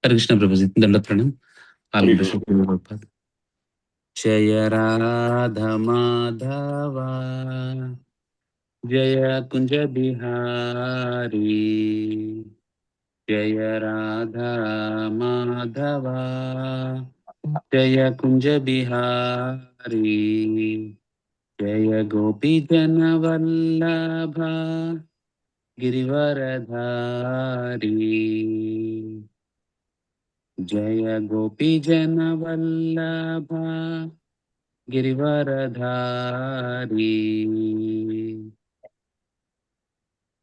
हरे कृष्ण प्रभुजी, दंडवत प्रणाम। जय राधा माधवा जय कुंज बिहारी, जय राधा माधवा जय कुंज बिहारी, जय गोपी जन वल्लभा गिरिवरधारी, जय गोपी जन वल्लभा गिरिवरधारी,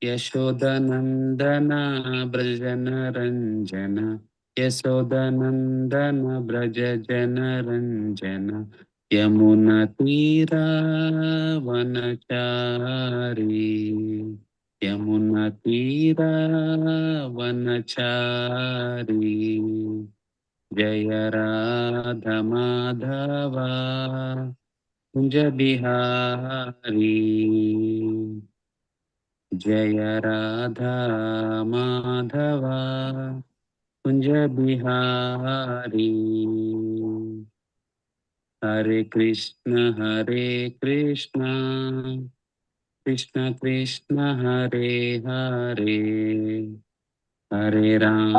यशोदनंदना ब्रजन रंजन, यशोदनंदन ब्रज जन रंजन, यमुना तीरा वनचारी, यमुना तीरा वनचारी, जय राधा माधवा कुंज बिहारी, जय राधा माधवा कुंज बिहारी, हरे कृष्ण कृष्ण कृष्ण हरे हरे, हरे राम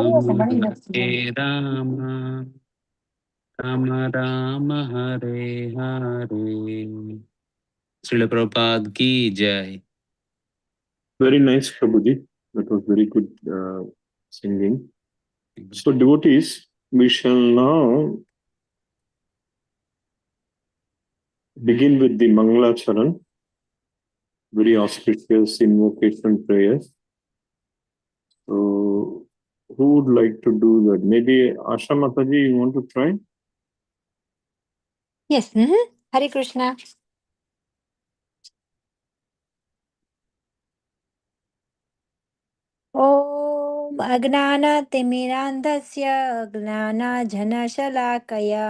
राम राम हरे हरे। श्रील प्रभुपाद की जय। Very nice, Prabhuji. That was very good singing. So, devotees, we shall now begin with the Mangala Charan, very auspicious invocation prayers. So, who would like to do that? Maybe Asha Mataji, you want to try? Yes. Hare Krishna. ॐ अज्ञानतिमिरान्धस्य ज्ञानाञ्जनशलाकया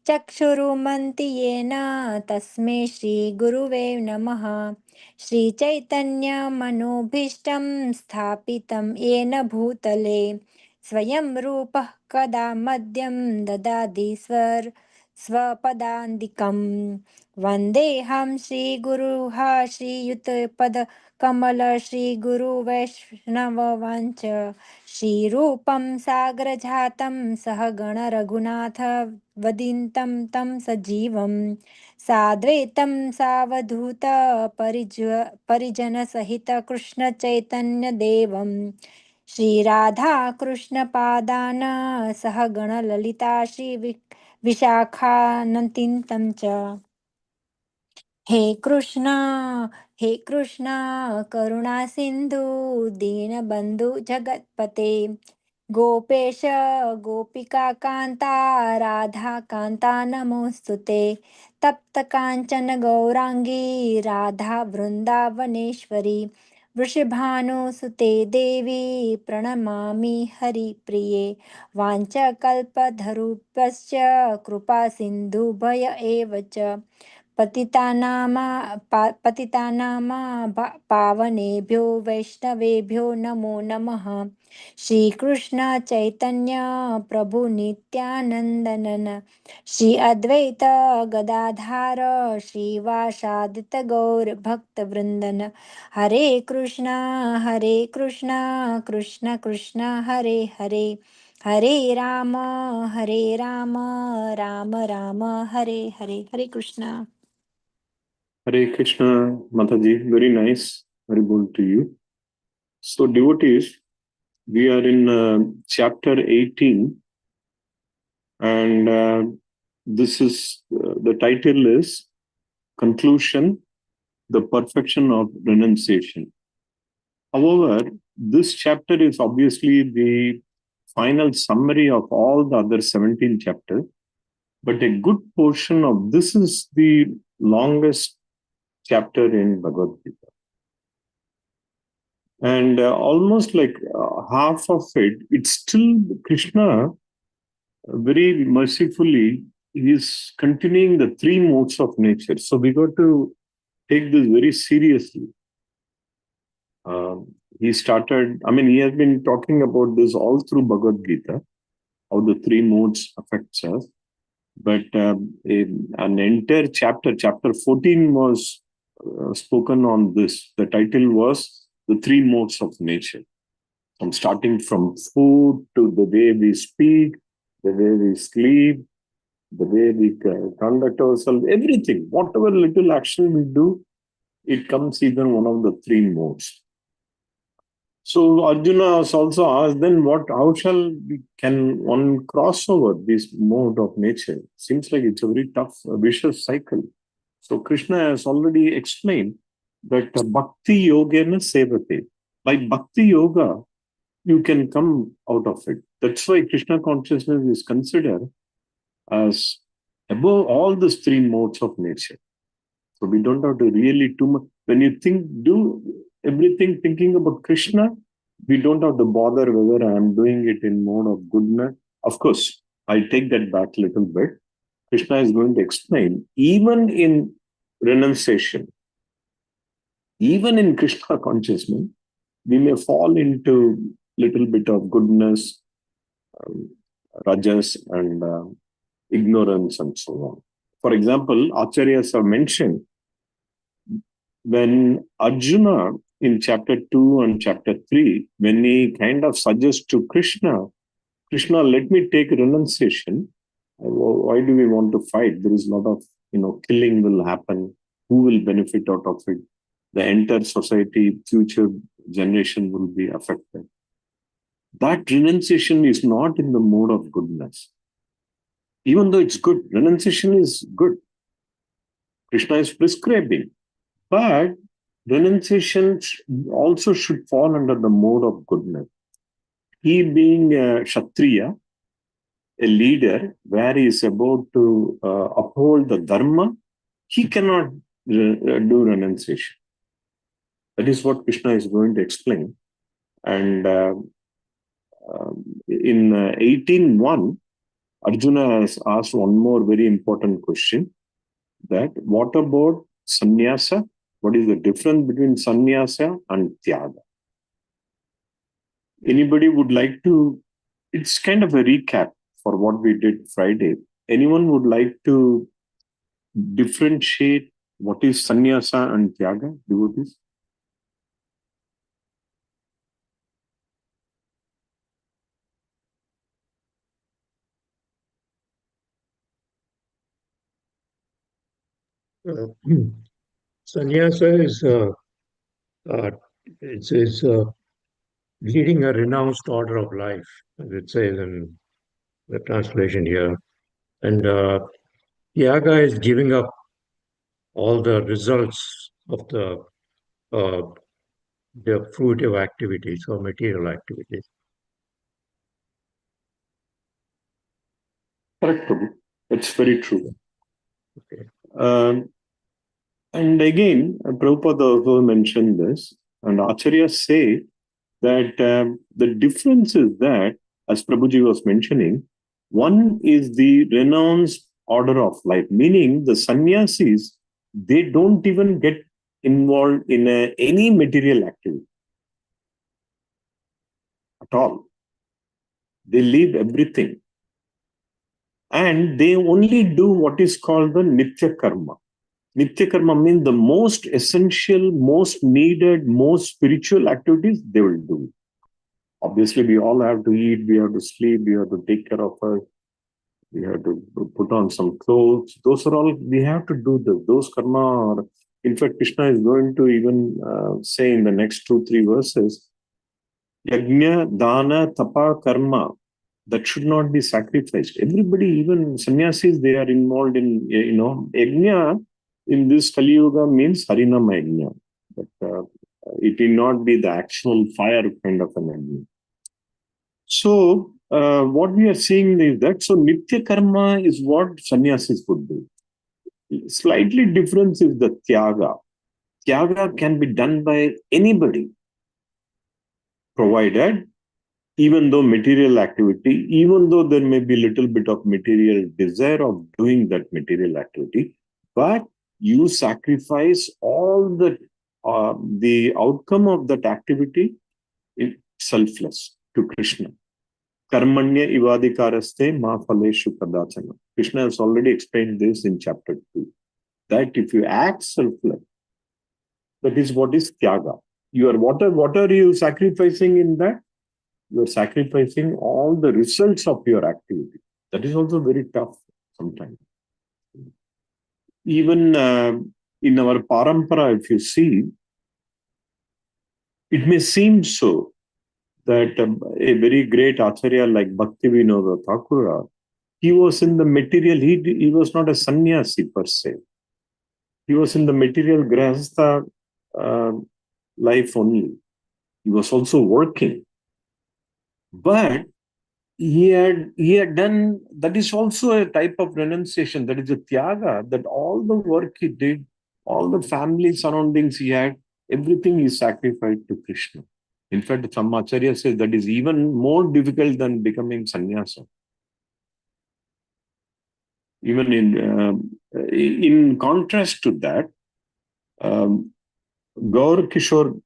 चक्षुरुन्मिलितं येन तस्मै श्रीगुरुवे नमः। श्रीचैतन्यमनोभीष्टं स्थापितं येन भूतले स्वयं रूपः कदा मह्यं ददाति स्वपदान्तिकं। वन्देऽहं श्रीगुरुः श्रीयुतपदकमल श्रीगुरुवैष्णववंश श्रीरूपं साग्रजातं सहगण रघुनाथ वदितं तं सजीवं साद्वैतं सावधूत परिजनसहित कृष्ण चैतन्य देवं श्रीराधा कृष्णपादान सहगण ललिता श्री विशाखान्वितं च। हे कृष्णा करुणा सिंधु दीनबंधु जगतपते गोपेश गोपिका कांता राधा कांता नमोस्तुते। तप्त कांचन गौरांगी राधा वृंदावनेश्वरी वृषभानुसुते देवी प्रणमामि हरिप्रिये। वाञ्छकल्पतरुभ्यश्च कृपा सिन्धुभय एव च पावनेभ्यो वैष्णवेभ्यो नमो नमः। श्रीकृष्ण चैतन्य प्रभु नित्यानंदनन श्री अद्वैत गदाधार श्रीवासादित गौर भक्त वृंदन। हरे कृष्णा कृष्ण कृष्ण हरे हरे, हरे राम राम राम हरे हरे। हरे Krishna. Hare Krishna, Mataji. Very nice. Very good to you. So, devotees, we are in chapter 18, and this is the title is Conclusion, the Perfection of Renunciation. However, this chapter is obviously the final summary of all the other 17 chapters, but a good portion of this is the longest chapter in Bhagavad Gita. And almost like half of it, it's still Krishna very mercifully is continuing the three modes of nature. So we got to take this very seriously. He has been talking about this all through Bhagavad Gita. how the three modes affects us. But an entire chapter 14 was spoken on this. The title was The Three Modes of Nature. From starting from food to the way we speak, the way we sleep, the way we conduct ourselves, everything, whatever little action we do, it comes either one of the three modes. So Arjuna has also asked, then how can one cross over this mode of nature? Seems like it's a very tough, vicious cycle. So Krishna has already explained that bhakti yogena sevate. By bhakti yoga, you can come out of it. That's why Krishna consciousness is considered as above all these three modes of nature. So we don't have to really too much. When you do everything thinking about Krishna, we don't have to bother whether I'm doing it in mode of goodness. Of course, I take that back a little bit. Krishna is going to explain, even in renunciation, even in Krishna consciousness, we may fall into little bit of goodness, rajas, and ignorance, and so on. For example, Acharyas have mentioned when Arjuna in chapter 2 and chapter 3, when he kind of suggests to Krishna, let me take renunciation. Why do we want to fight? There is a lot of, killing will happen. Who will benefit out of it? The entire society, future generation will be affected. That renunciation is not in the mode of goodness. Even though it's good, renunciation is good. Krishna is prescribing. But renunciation also should fall under the mode of goodness. He being a Kshatriya, a leader, where he is about to uphold the dharma, he cannot do renunciation. That is what Krishna is going to explain. And in 18:1, Arjuna has asked one more very important question, that what about sannyasa? What is the difference between sannyasa and tyaga? Anybody would like to, it's kind of a recap for what we did Friday. Anyone would like to differentiate what is sannyasa and tyaga? Devotees? Sannyasa is it's leading a renounced order of life, as it says in the translation here. And Yaga is giving up all the results of the fruitive activities or material activities. Correct, Prabhu. It's very true. Okay. And again, Prabhupada also mentioned this, and Acharyas say that the difference is that, as Prabhuji was mentioning, one is the renounced order of life, meaning the sannyasis, they don't even get involved in any material activity at all. They leave everything. And they only do what is called the nitya karma. Nitya karma means the most essential, most needed, most spiritual activities they will do. Obviously, we all have to eat, we have to sleep, we have to take care of us, we have to put on some clothes. Those are all, we have to do those karma. Are, in fact, Krishna is going to even say in the next 2-3 verses, yajna, dana, tapa, karma, that should not be sacrificed. Everybody, even sannyasis, they are involved in, yajna in this Kali Yuga means Harinama yajna. But it will not be the actual fire kind of an yajna. So, what we are seeing is that, so Nitya Karma is what sannyasis would do. Slightly different is the Tyaga. Tyaga can be done by anybody, provided, even though material activity, even though there may be a little bit of material desire of doing that material activity, but you sacrifice all the outcome of that activity is selfless to Krishna. Karmanya ivadikaraste ma phaleshu kadachana. Krishna has already explained this in chapter 2. That if you act selfless, that is what is tyaga. What are you sacrificing in that? You are sacrificing all the results of your activity. That is also very tough sometimes. Even in our parampara, if you see, it may seem so that a very great acharya like Bhaktivinoda Thakura, he was in the material, he was not a sannyasi per se. He was in the material grahastha uh, life only. He was also working. But he had done, that is also a type of renunciation, that is a tyaga, that all the work he did, all the family surroundings he had, everything he sacrificed to Krishna. In fact, some acharya says that is even more difficult than becoming sannyasa. Even in contrast to that, Gaur Kishore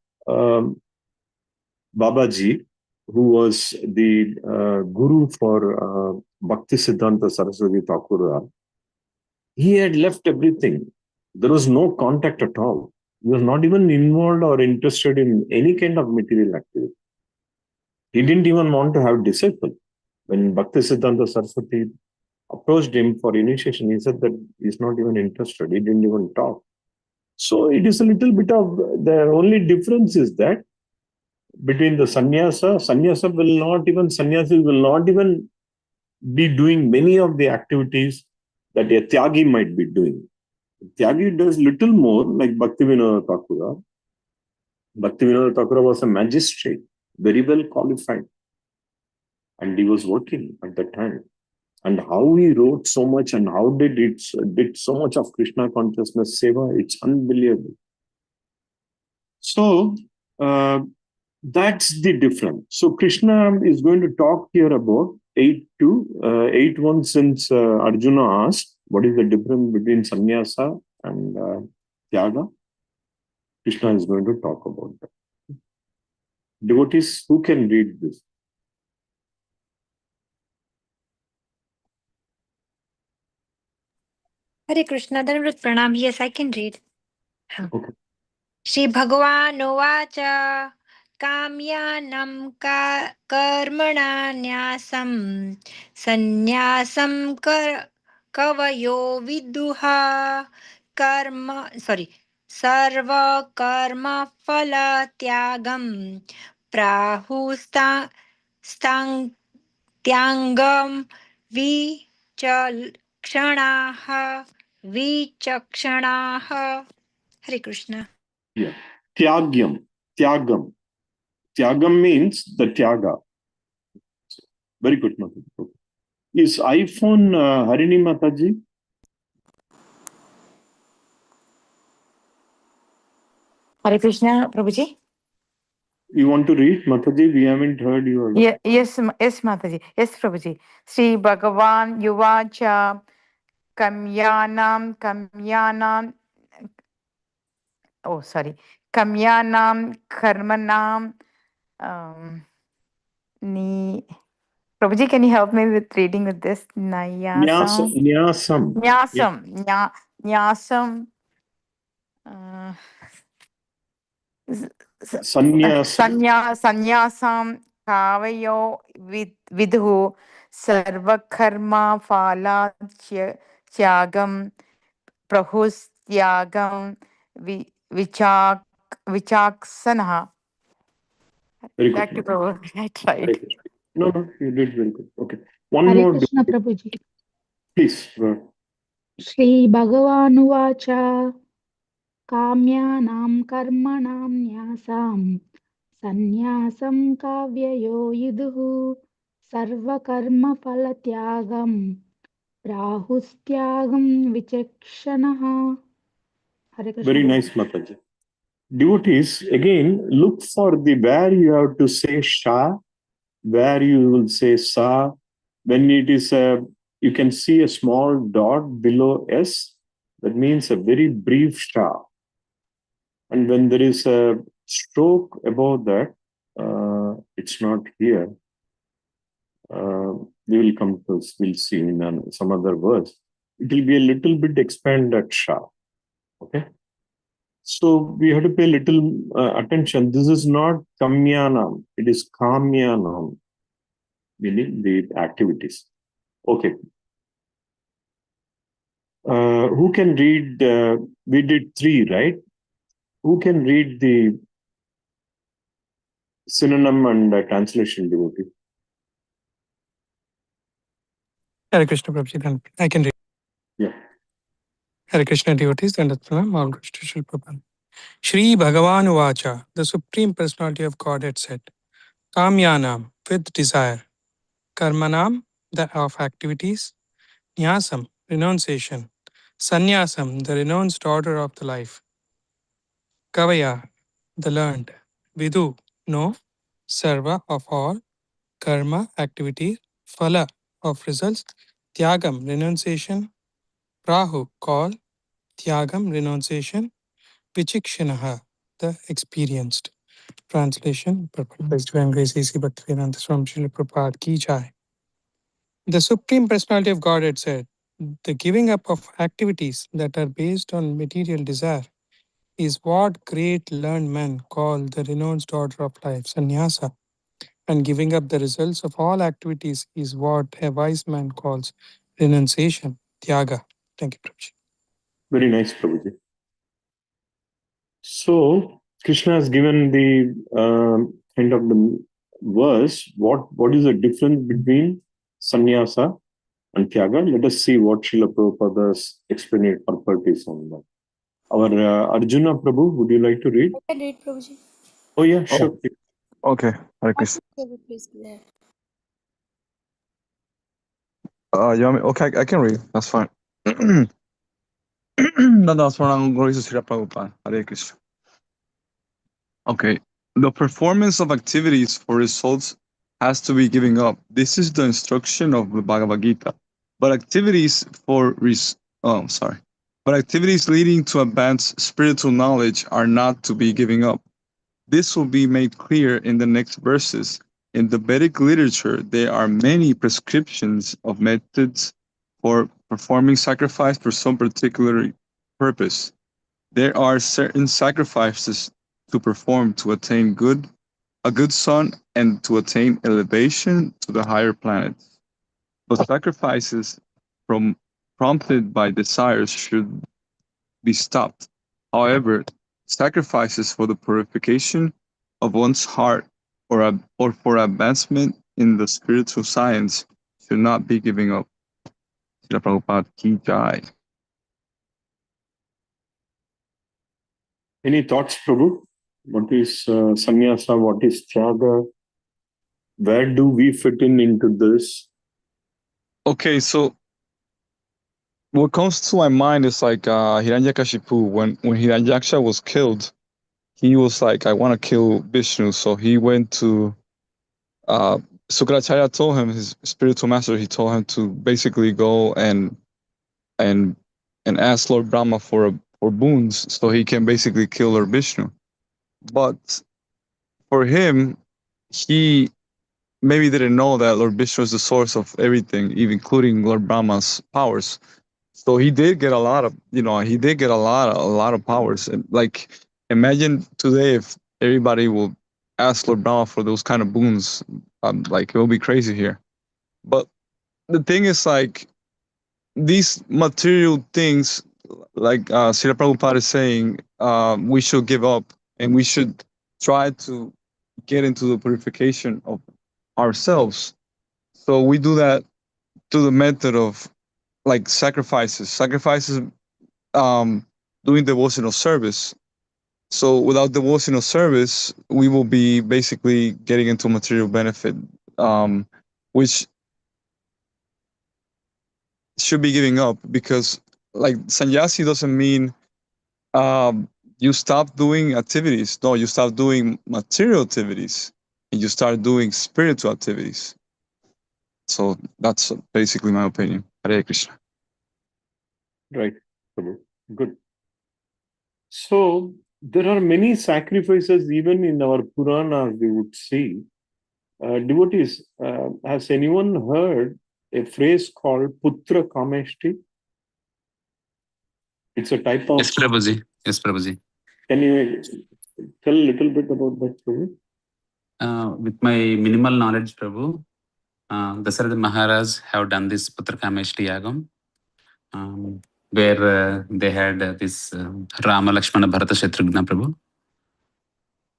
Babaji, who was the guru for Bhakti Siddhanta Saraswati Thakura, he had left everything. There was no contact at all. He was not even involved or interested in any kind of material activity. He didn't even want to have disciples. When Bhakti Siddhanta Saraswati approached him for initiation, he said that he's not even interested. He didn't even talk. So it is a little bit of, the only difference is that between the sannyasi will not even be doing many of the activities that a tyagi might be doing. Tyagi does little more, like Bhaktivinoda Thakura. Bhaktivinoda Thakura was a magistrate, very well qualified, and he was working at that time. And how he wrote so much and how did so much of Krishna consciousness seva, it's unbelievable. So that's the difference. So Krishna is going to talk here about 8.1, since Arjuna asked, what is the difference between sannyasa and tyaga? Krishna is going to talk about that. Devotees, who can read this? Hare Krishna, Dhanavrat Pranam. Yes, I can read. Okay. Shri Bhagavan Ovacha Kamyanam Karmana Nyasam Sanyasam Kavayo Viduha Sarva Karma Phala Tyagam Prahustang Tyangam Vichakshanaha. Hare Krishna. Yeah. Tyagam. Tyagam means the tyaga. Very good, Mataji. Okay. Is iPhone Harini Mataji? Hare Krishna, Prabhuji. You want to read, Mataji? We haven't heard your... Yes, Mataji. Yes, Prabhuji. Sri Bhagavan Yuvacha Kamyanam. Oh, sorry. Kamyanam Karmanam. Prabhuji, can you help me with reading with this? Nyasam. Nyasam. Sanyasam Kavayo Vidhu Sarvakarma Phala Tyagam Prahustyagam Vichaksanaha. Very Back to good. Prabhu. I tried. No, you did very good. Okay. One Hare more. Krishna Prabhuji. Please. Shri Bhagavanuvacha Kamyanam Karmanam Nyasam Sanyasam Kavyayo Yiduhu Sarva Karma Phalatyagam Prahustyagam Vichakshanaha. Hare Krishna. Very nice, Mataji. Devotees, again, look for the where you have to say Sha, where you will say Sa. When it is you can see a small dot below S, that means a very brief Sha. And when there is a stroke above that, it's not here. we will come to, we'll see in some other words. It will be a little bit expanded sharp. Okay. So we have to pay little attention. This is not kamyanam, it is kamyanam, meaning the activities. Okay. Who can read? We did 3, right? Who can read the synonym and translation, devotee? Hare Krishna Prabhuji, I can read. Yeah. Hare Krishna devotees, and all goes to Srila Prabhupada. Shri Bhagavan Vacha, the Supreme Personality of Godhead said, Kamyanam, with desire, Karmanam, the of activities, Nyasam, renunciation, Sannyasam, the renounced order of the life, Kavaya, the learned, Vidu, know, Sarva, of all, Karma, activity, Phala, of results, Tyagam, renunciation, Prahu, call, Tyagam, renunciation, Vichikshanaha, the experienced. Translation, purpose by Grace A.C. Bhaktivedanta Swami Srila Prabhupada Ki Jai. The Supreme Personality of Godhead said, the giving up of activities that are based on material desire is what great learned men call the renounced order of life, sannyasa, and giving up the results of all activities is what a wise man calls renunciation, tyaga. Thank you, Prabhuji. Very nice, Prabhuji. So Krishna has given the kind of the verse. What is the difference between sannyasa and tyaga? Let us see what Srila Prabhupada's explanatory purport is on that. Our Arjuna Prabhu, would you like to read? I can read, Prabhuji. Oh yeah, sure. Okay, Hare Krishna. Please go ahead. You want me? Okay, I can read. That's fine. That's one. Glory to Srila Prabhupada. Hare Krishna. Okay. The performance of activities for results has to be giving up. This is the instruction of the Bhagavad Gita. But activities But activities leading to advanced spiritual knowledge are not to be giving up. This will be made clear in the next verses. In the Vedic literature, there are many prescriptions of methods for performing sacrifice for some particular purpose. There are certain sacrifices to perform to attain a good son and to attain elevation to the higher planets. But sacrifices prompted by desires should be stopped. However, sacrifices for the purification of one's heart or for advancement in the spiritual science should not be giving up. Srila Prabhupada Ki Jai. Any thoughts, Prabhu? What is sannyasa? What is tyaga? Where do we fit in into this? Okay, so what comes to my mind is like Hiranyakashipu. When Hiranyaksha was killed, he was like, I want to kill Vishnu. So he went to Sukracharya told him, his spiritual master, he told him to basically go and ask Lord Brahma for boons so he can basically kill Lord Vishnu. But for him, he maybe didn't know that Lord Vishnu is the source of everything, even including Lord Brahma's powers. So he did get a lot of, a lot of powers. And like, imagine today if everybody will ask Lord Brahma for those kind of boons, like it will be crazy here. But the thing is, like, these material things, like Srila Prabhupada is saying, we should give up and we should try to get into the purification of ourselves. So we do that through the method of like sacrifices, doing devotional service. So without devotional service, we will be basically getting into material benefit, which should be giving up, because like sannyasi doesn't mean you stop doing activities. No, you stop doing material activities and you start doing spiritual activities. So that's basically my opinion. Hare Krishna. Right, Prabhu. Good. So there are many sacrifices even in our Puranas, we would see. devotees, has anyone heard a phrase called Putra Kameshti? It's a type of. Yes, Prabhuji. Yes, Prabhuji. Can you tell a little bit about that, Prabhu? With my minimal knowledge, Prabhu, Dasarath Maharaj have done this Putra Kameshti Yagam, where they had this Rama, Lakshmana, Bharata, Shatrugna, Prabhu.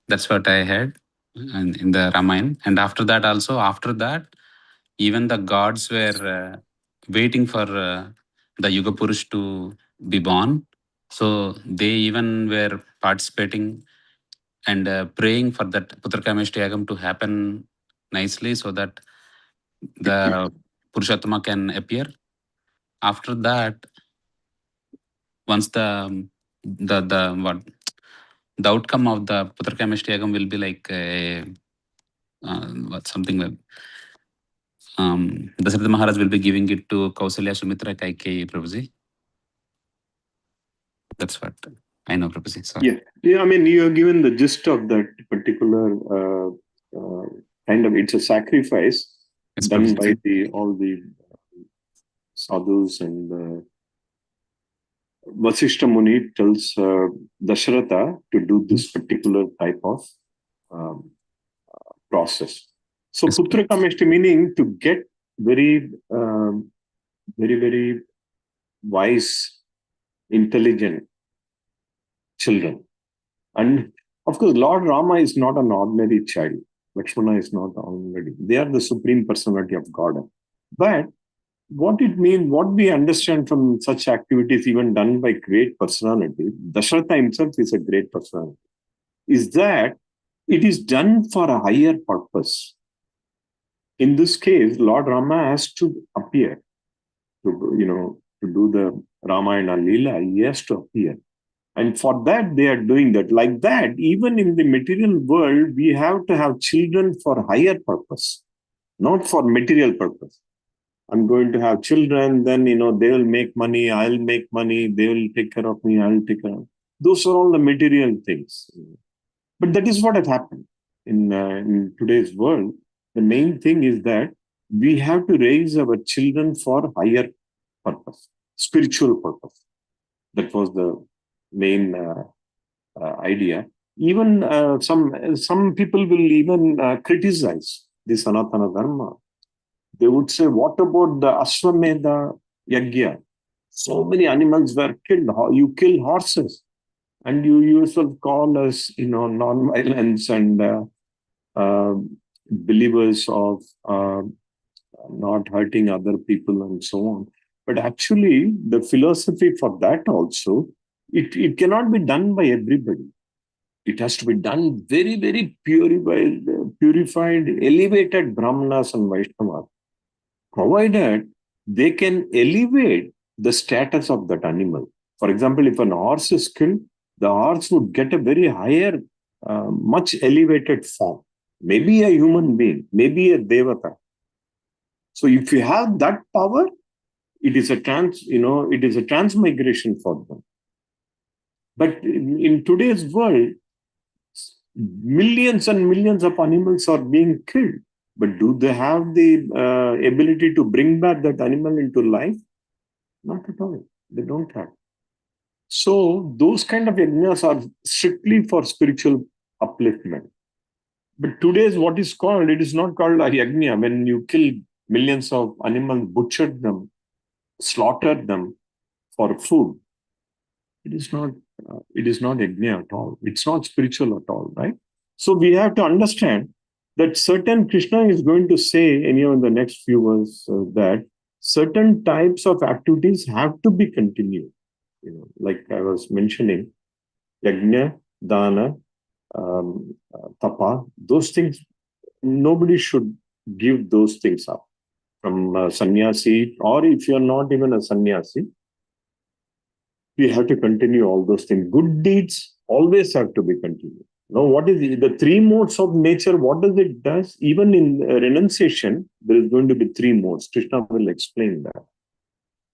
That's what I had in the Ramayana. And after that, even the gods were waiting for the Yuga Purush to be born. So they even were participating and praying for that Putra Kameshti Yagam to happen nicely so that the Purushottama can appear. After that, once the outcome of the Putra Kameshti Yagam will be like something like Dasarath Maharaj will be giving it to Kausalya, Sumitra, Kaikeyi, Prabhuji. That's what I know, Prabhuji. Sorry. Yeah. I mean, you have given the gist of that particular kind of. It's a sacrifice Yes, done Prabhuji. by all the sadhus, and Vasishta Muni tells Dasharatha to do this particular type of process. So Yes. Putra Kameshti meaning to get very, very wise, intelligent children. And of course, Lord Rama is not an ordinary child. Lakshmana is not ordinary. They are the supreme personality of God. But what it means, what we understand from such activities, even done by great personality, Dasharatha himself is a great personality, is that it is done for a higher purpose. In this case, Lord Rama has to appear to do the Ramayana Leela. He has to appear. And for that, they are doing that. Like that, even in the material world, we have to have children for higher purpose, not for material purpose. I'm going to have children, then, they will make money, I'll make money, they will take care of me, I'll take care of. Those are all the material things. But that is what has happened in today's world. The main thing is that we have to raise our children for higher purpose, spiritual purpose. That was the main idea. Even some people will even criticize the Sanatana Dharma. They would say, what about the Ashwamedha Yagya? So many animals were killed. You kill horses. And you yourself call us, non-violence and believers of not hurting other people and so on. But actually, the philosophy for that also, it cannot be done by everybody. It has to be done very, very purified, elevated Brahmanas and Vaishnavas, provided they can elevate the status of that animal. For example, if an horse is killed, the horse would get a very higher, much elevated form. Maybe a human being, maybe a devata. So if you have that power, it is a transmigration for them. But in today's world, millions and millions of animals are being killed. But do they have the ability to bring back that animal into life? Not at all. They don't have. So those kind of yajnas are strictly for spiritual upliftment. But today's what is called, it is not called a yajna. When you kill millions of animals, butchered them, slaughtered them for food, it is not yajna at all. It's not spiritual at all, right? So we have to understand that certain Krishna is going to say in the next few verses that certain types of activities have to be continued. Like I was mentioning, yajna, dana, tapa, those things, nobody should give those things up. From sannyasi, or if you're not even a sannyasi, we have to continue all those things. Good deeds always have to be continued. Now, what is the three modes of nature? What does it do? Even in renunciation, there is going to be three modes. Krishna will explain that.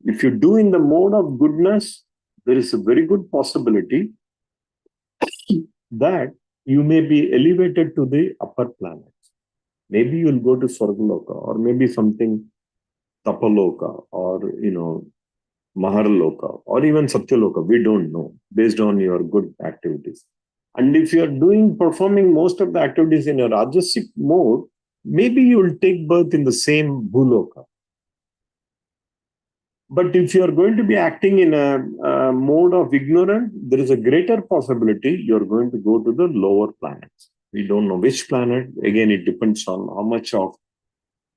If you do in the mode of goodness, there is a very good possibility that you may be elevated to the upper planets. Maybe you'll go to Swargaloka, or maybe something Tapaloka, or Maharloka, or even Satyaloka. We don't know, based on your good activities. And if you're performing most of the activities in a Rajasic mode, maybe you'll take birth in the same Bhuloka. But if you're going to be acting in a mode of ignorance, there is a greater possibility you're going to go to the lower planets. We don't know which planet. Again, it depends on how much of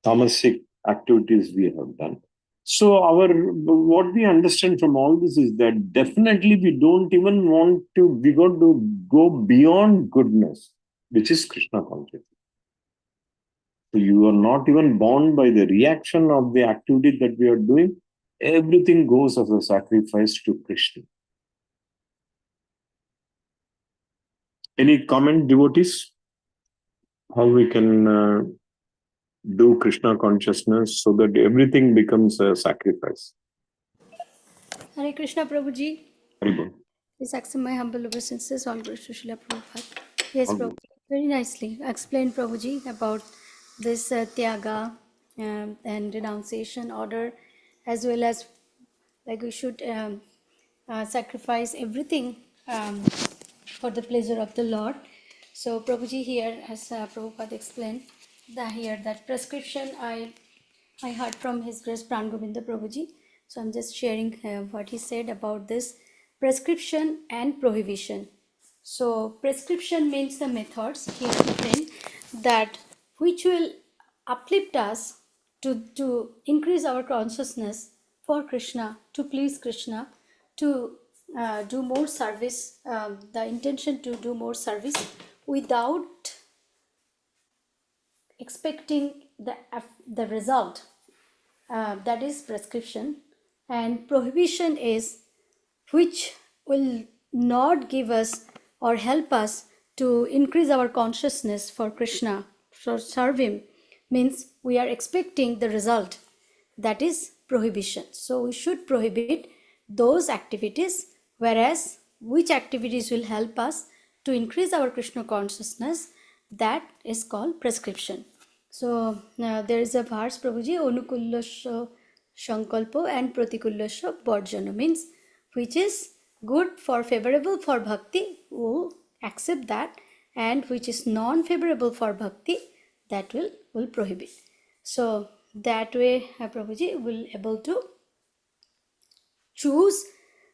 tamasic activities we have done. So what we understand from all this is that definitely we don't even want to, we got to go beyond goodness, which is Krishna consciousness. So you are not even bound by the reaction of the activity that we are doing. Everything goes as a sacrifice to Krishna. Any comment, devotees? How we can do Krishna consciousness so that everything becomes a sacrifice? Hare Krishna, Prabhuji. Very good. Please accept my humble obeisances. All glories to Srila Prabhupada. Yes, All good. Prabhuji. Very nicely explained, Prabhuji, about this Tyaga and renunciation order, as well as like we should sacrifice everything for the pleasure of the Lord. So Prabhuji here, as Prabhupada explained, that prescription I heard from His Grace Pran Govinda Prabhuji. So I'm just sharing what he said about this prescription and prohibition. So prescription means the methods he explained that which will uplift us to increase our consciousness for Krishna, to please Krishna, to do more service, the intention to do more service without expecting the result. That is prescription. And prohibition is which will not give us or help us to increase our consciousness for Krishna, for serve Him, means we are expecting the result. That is prohibition. So we should prohibit those activities, whereas which activities will help us to increase our Krishna consciousness, that is called prescription. So there is a verse, Prabhuji, Anukullasya Shankalpo and Pratikullasya Borjana, means which is good for favorable for bhakti, will accept that, and which is non-favorable for bhakti, that will prohibit. So that way, Prabhuji will able to choose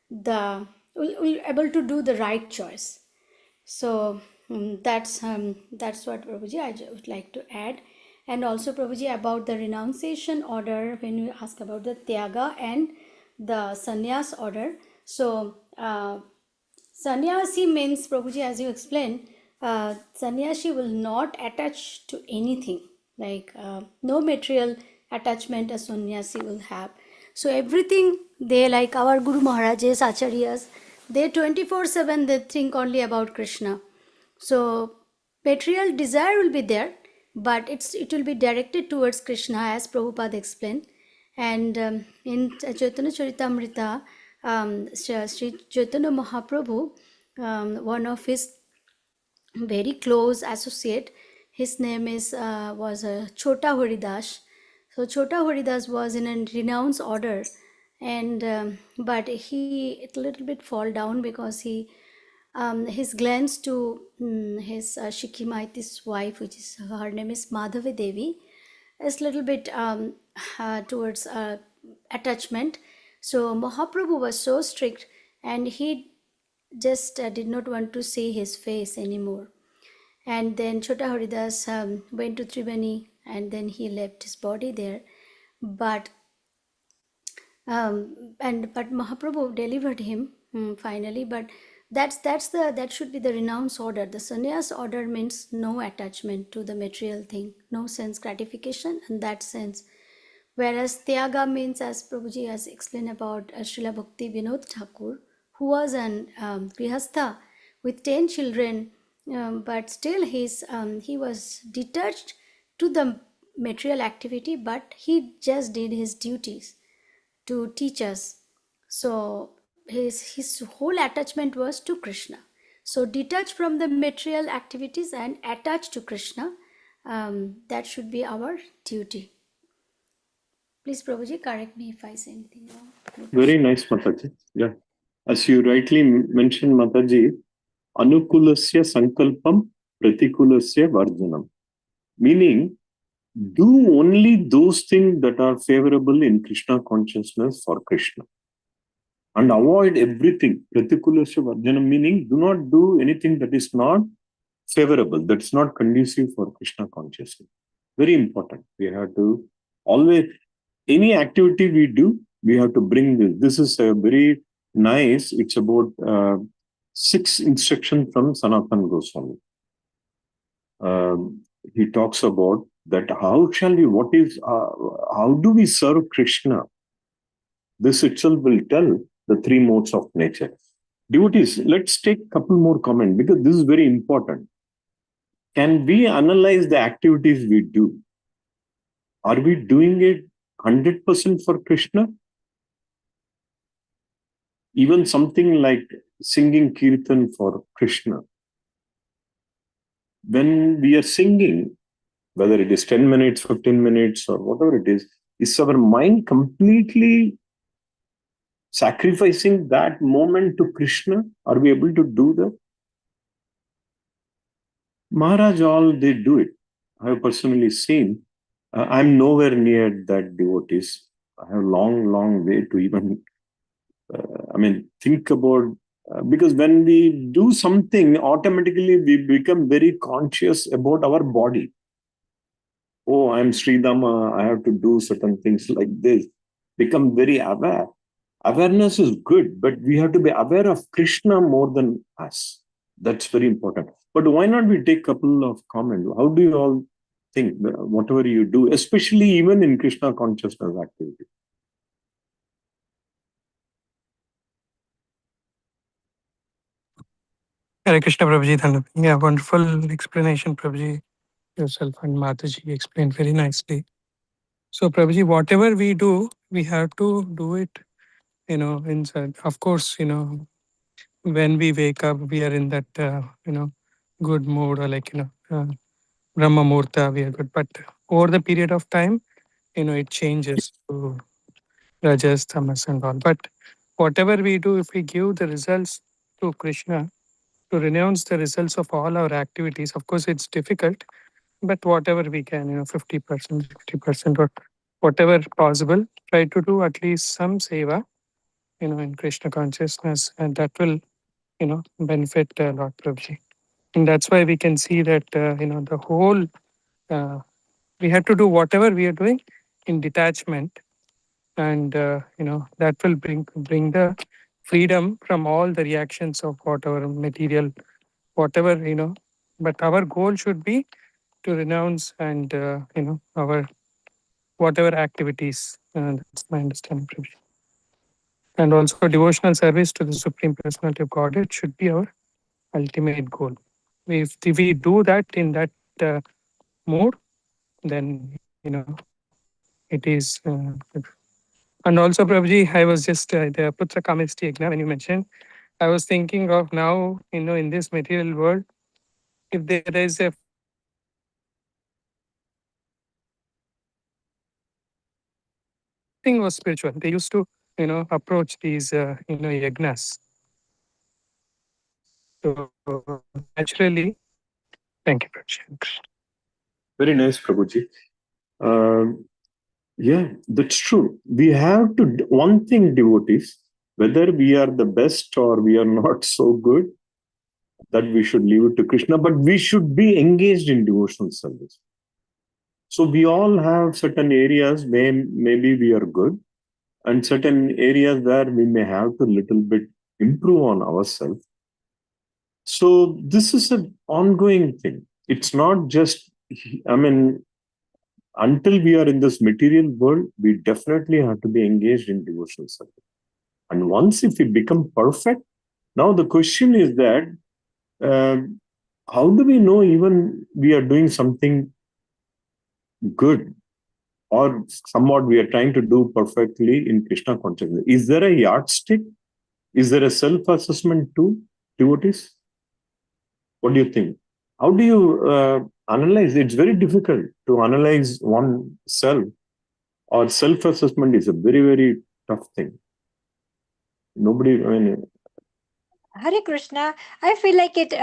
will able to do the right choice. So that's what Prabhuji I would like to add. And also Prabhuji about the renunciation order, when you ask about the Tyaga and the Sannyas order. So Sannyasi means, Prabhuji, as you explained, sannyasi will not attach to anything, like no material attachment a sannyasi will have. So everything they, like our Guru Maharajas, Acharyas, they 24/7 they think only about Krishna. So material desire will be there, but it will be directed towards Krishna, as Prabhupada explained. And in Chaitanya Charitamrita, Sri Chaitanya Mahaprabhu, one of his very close associate, his name was Chota Haridas. So Chota Haridas was in a renounced order, and but he it a little bit fall down because his glance to his Shikhimaiti's wife, which is her name is Madhavi Devi, is little bit towards attachment. So Mahaprabhu was so strict, and he just did not want to see his face anymore. And then Chota Haridas went to Tribani, and then he left his body there. But Mahaprabhu delivered him finally. But that should be the renounce order. The sannyas order means no attachment to the material thing, no sense gratification in that sense. Whereas Tyaga means, as Prabhuji has explained about Srila Bhakti Vinod Thakur, who was an Grihastha with 10 children, but still he was detached to the material activity, but he just did his duties to teach us. So his whole attachment was to Krishna. So detached from the material activities and attached to Krishna, that should be our duty. Please, Prabhuji, correct me if I say anything wrong. Very nice, Mataji. Yeah. As you rightly mentioned, Mataji, Anukulasya Sankalpam Pratikulasya Varjanam. Meaning, do only those things that are favorable in Krishna consciousness for Krishna. And avoid everything. Pratikulasya Varjanam, meaning do not do anything that is not favorable, that's not conducive for Krishna consciousness. Very important. We have to always, any activity we do, we have to bring this. This is a very nice, it's about 6 instructions from Sanatana Goswami. He talks about that how shall we, how do we serve Krishna? This itself will tell the 3 modes of nature. Devotees, let's take a couple more comments because this is very important. Can we analyze the activities we do? Are we doing it 100% for Krishna? Even something like singing kirtan for Krishna. When we are singing, whether it is 10 minutes, 15 minutes, or whatever it is our mind completely sacrificing that moment to Krishna? Are we able to do that? Maharaj, all they do it. I have personally seen. I'm nowhere near that devotees. I have long way to even, think about, because when we do something, automatically we become very conscious about our body. Oh, I'm Sridhama, I have to do certain things like this. Become very aware. Awareness is good, but we have to be aware of Krishna more than us. That's very important. But why not we take a couple of comments? How do you all think, whatever you do, especially even in Krishna consciousness activity? Hare Krishna, Prabhuji. Dhanavad. Yeah, wonderful explanation, Prabhuji. Yourself and Mataji explained very nicely. So, Prabhuji, whatever we do, we have to do it, inside. Of course, when we wake up, we are in that, good mood, or like, Brahma Murta, we are good. But over the period of time, it changes to Rajas, Tamas, and all. But whatever we do, if we give the results to Krishna, to renounce the results of all our activities, of course, it's difficult, but whatever we can, 50%, 60%, or whatever possible, try to do at least some seva, in Krishna consciousness, and that will, benefit a lot, Prabhuji. And that's why we can see that, the whole, we have to do whatever we are doing in detachment, and that will bring the freedom from all the reactions of whatever material, whatever, but our goal should be to renounce and our whatever activities. That's my understanding, Prabhuji. And also devotional service to the Supreme Personality of Godhead should be our ultimate goal. If we do that in that mode, then it is. And also, Prabhuji, I was just the Putra Kamesti Yajna when you mentioned. I was thinking of now, in this material world, if there is a thing was spiritual, they used to, approach these, yagnas. So naturally, thank you, Prabhuji. Very nice, Prabhuji. Yeah, that's true. We have to, one thing, devotees, whether we are the best or we are not so good, that we should leave it to Krishna, but we should be engaged in devotional service. So we all have certain areas where maybe we are good, and certain areas where we may have to little bit improve on ourselves. So this is an ongoing thing. It's not just, until we are in this material world, we definitely have to be engaged in devotional service. And once if we become perfect, now the question is that, how do we know even we are doing something good, or somewhat we are trying to do perfectly in Krishna consciousness? Is there a yardstick? Is there a self-assessment tool, devotees? What do you think? How do you Analyze. It's very difficult to analyze oneself, or self-assessment is a very, very tough thing. Nobody, I mean, Hare Krishna. I feel like it.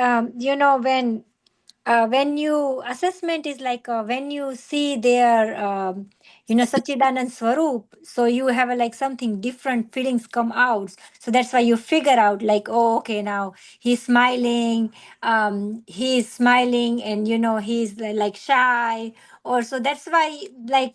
When you assessment is like when you see their Sachidanand Swarup, so you have like something different feelings come out, so that's why you figure out like, oh, okay, now he's smiling, and he's like shy, or so that's why like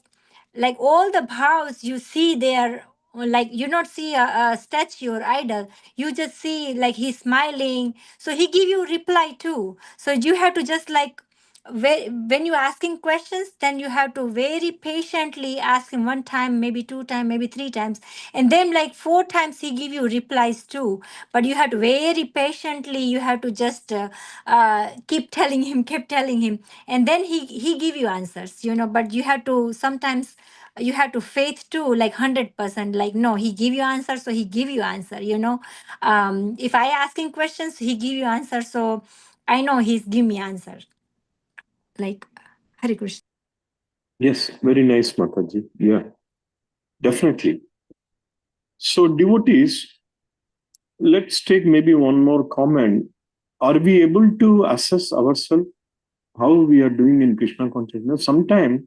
all the bhavs you see there, like you not see a statue or idol, you just see like he's smiling, so he give you reply too. So you have to just like when you asking questions, then you have to very patiently ask him one time, maybe two time, maybe three times, and then like four times he give you replies too. But you have to very patiently, you have to just keep telling him, and then he give you answers, but you have to sometimes you have to faith too, like 100%, like no, he give you answer, so he give you answer, if I asking questions, he give you answer, so I know he's give me answer, like Hare Krishna. yes, very nice, Mataji. Yeah, definitely. So, devotees, let's take maybe one more comment. Are we able to assess ourselves how we are doing in Krishna consciousness? Sometimes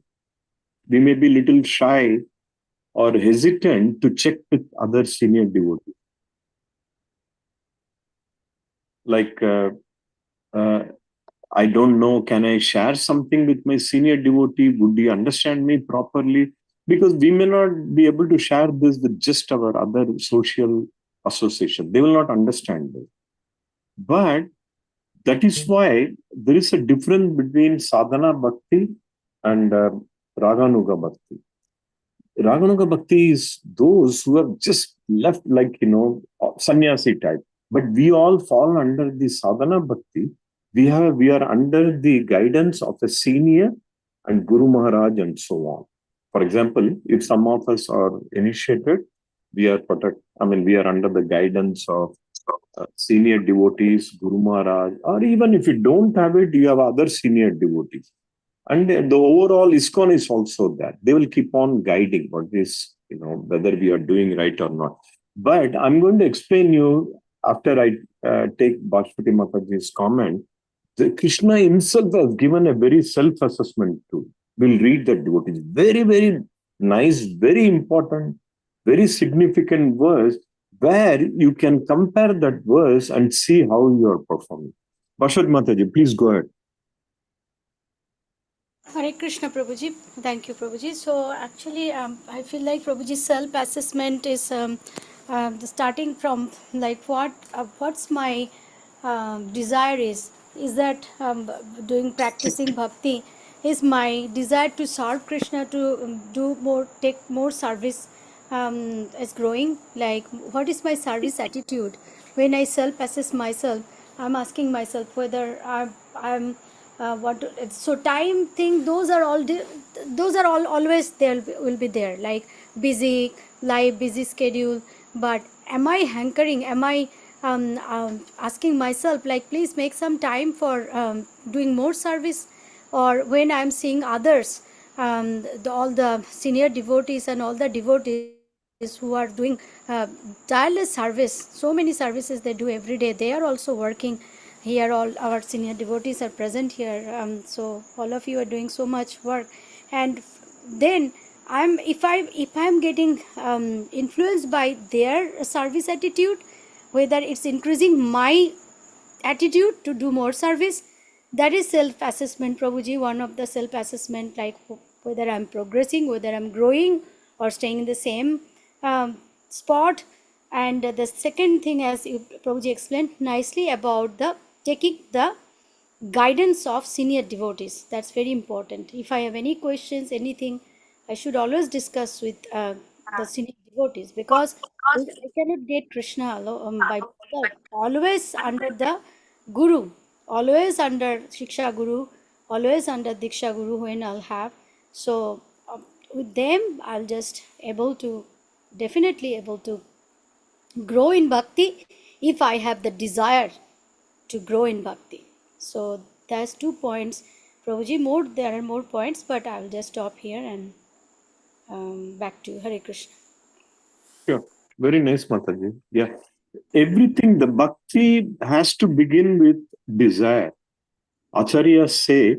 we may be little shy or hesitant to check with other senior devotees. Like, I don't know, can I share something with my senior devotee? Would he understand me properly? Because we may not be able to share this with just our other social association. They will not understand this. But that is why there is a difference between sadhana bhakti and raganuga bhakti. Raganuga bhakti is those who have just left, like, sannyasi type. But we all fall under the sadhana bhakti. We are under the guidance of a senior and Guru Maharaj and so on. For example, if some of us are initiated, we are we are under the guidance of senior devotees, Guru Maharaj, or even if you don't have it, you have other senior devotees. And the overall ISKCON is also that. They will keep on guiding what is, whether we are doing right or not. But I'm going to explain you after I take Bhashpati Mataji's comment. Krishna himself has given a very self-assessment tool. We'll read that devotee. Very, very nice, very important, very significant verse where you can compare that verse and see how you are performing. Bhashpati Mataji, please go ahead. Hare Krishna, Prabhuji. Thank you, Prabhuji. So actually, I feel like Prabhuji's self-assessment is starting from like what's my desire is that doing practicing bhakti is my desire to serve Krishna, to do more, take more service is growing. Like what is my service attitude? When I self-assess myself, I'm asking myself whether I'm so time thing, those are all always there, will be there, like busy life, busy schedule. But am I hankering, am I asking myself like, please make some time for doing more service? Or when I'm seeing others, all the senior devotees and all the devotees who are doing tireless service, so many services they do every day, they are also working here. All our senior devotees are present here, so all of you are doing so much work. And then if I'm getting influenced by their service attitude, whether it's increasing my attitude to do more service, that is self assessment, Prabhuji. One of the self assessment, like whether I'm progressing, whether I'm growing, or staying in the same spot. And the second thing, as Prabhuji explained nicely, about the taking the guidance of senior devotees, that's very important. If I have any questions, anything, I should always discuss with the senior devotees, because I cannot get Krishna by myself. Always under the Guru, always under Shiksha Guru, always under Diksha Guru when I'll have. So with them, I'll just definitely able to grow in bhakti if I have the desire to grow in bhakti. So there's 2 points Prabhuji, there are more points, but I'll just stop here and back to Hare Krishna. Sure. Very nice, Mataji. Yeah. Everything, the bhakti has to begin with desire. Acharyas say,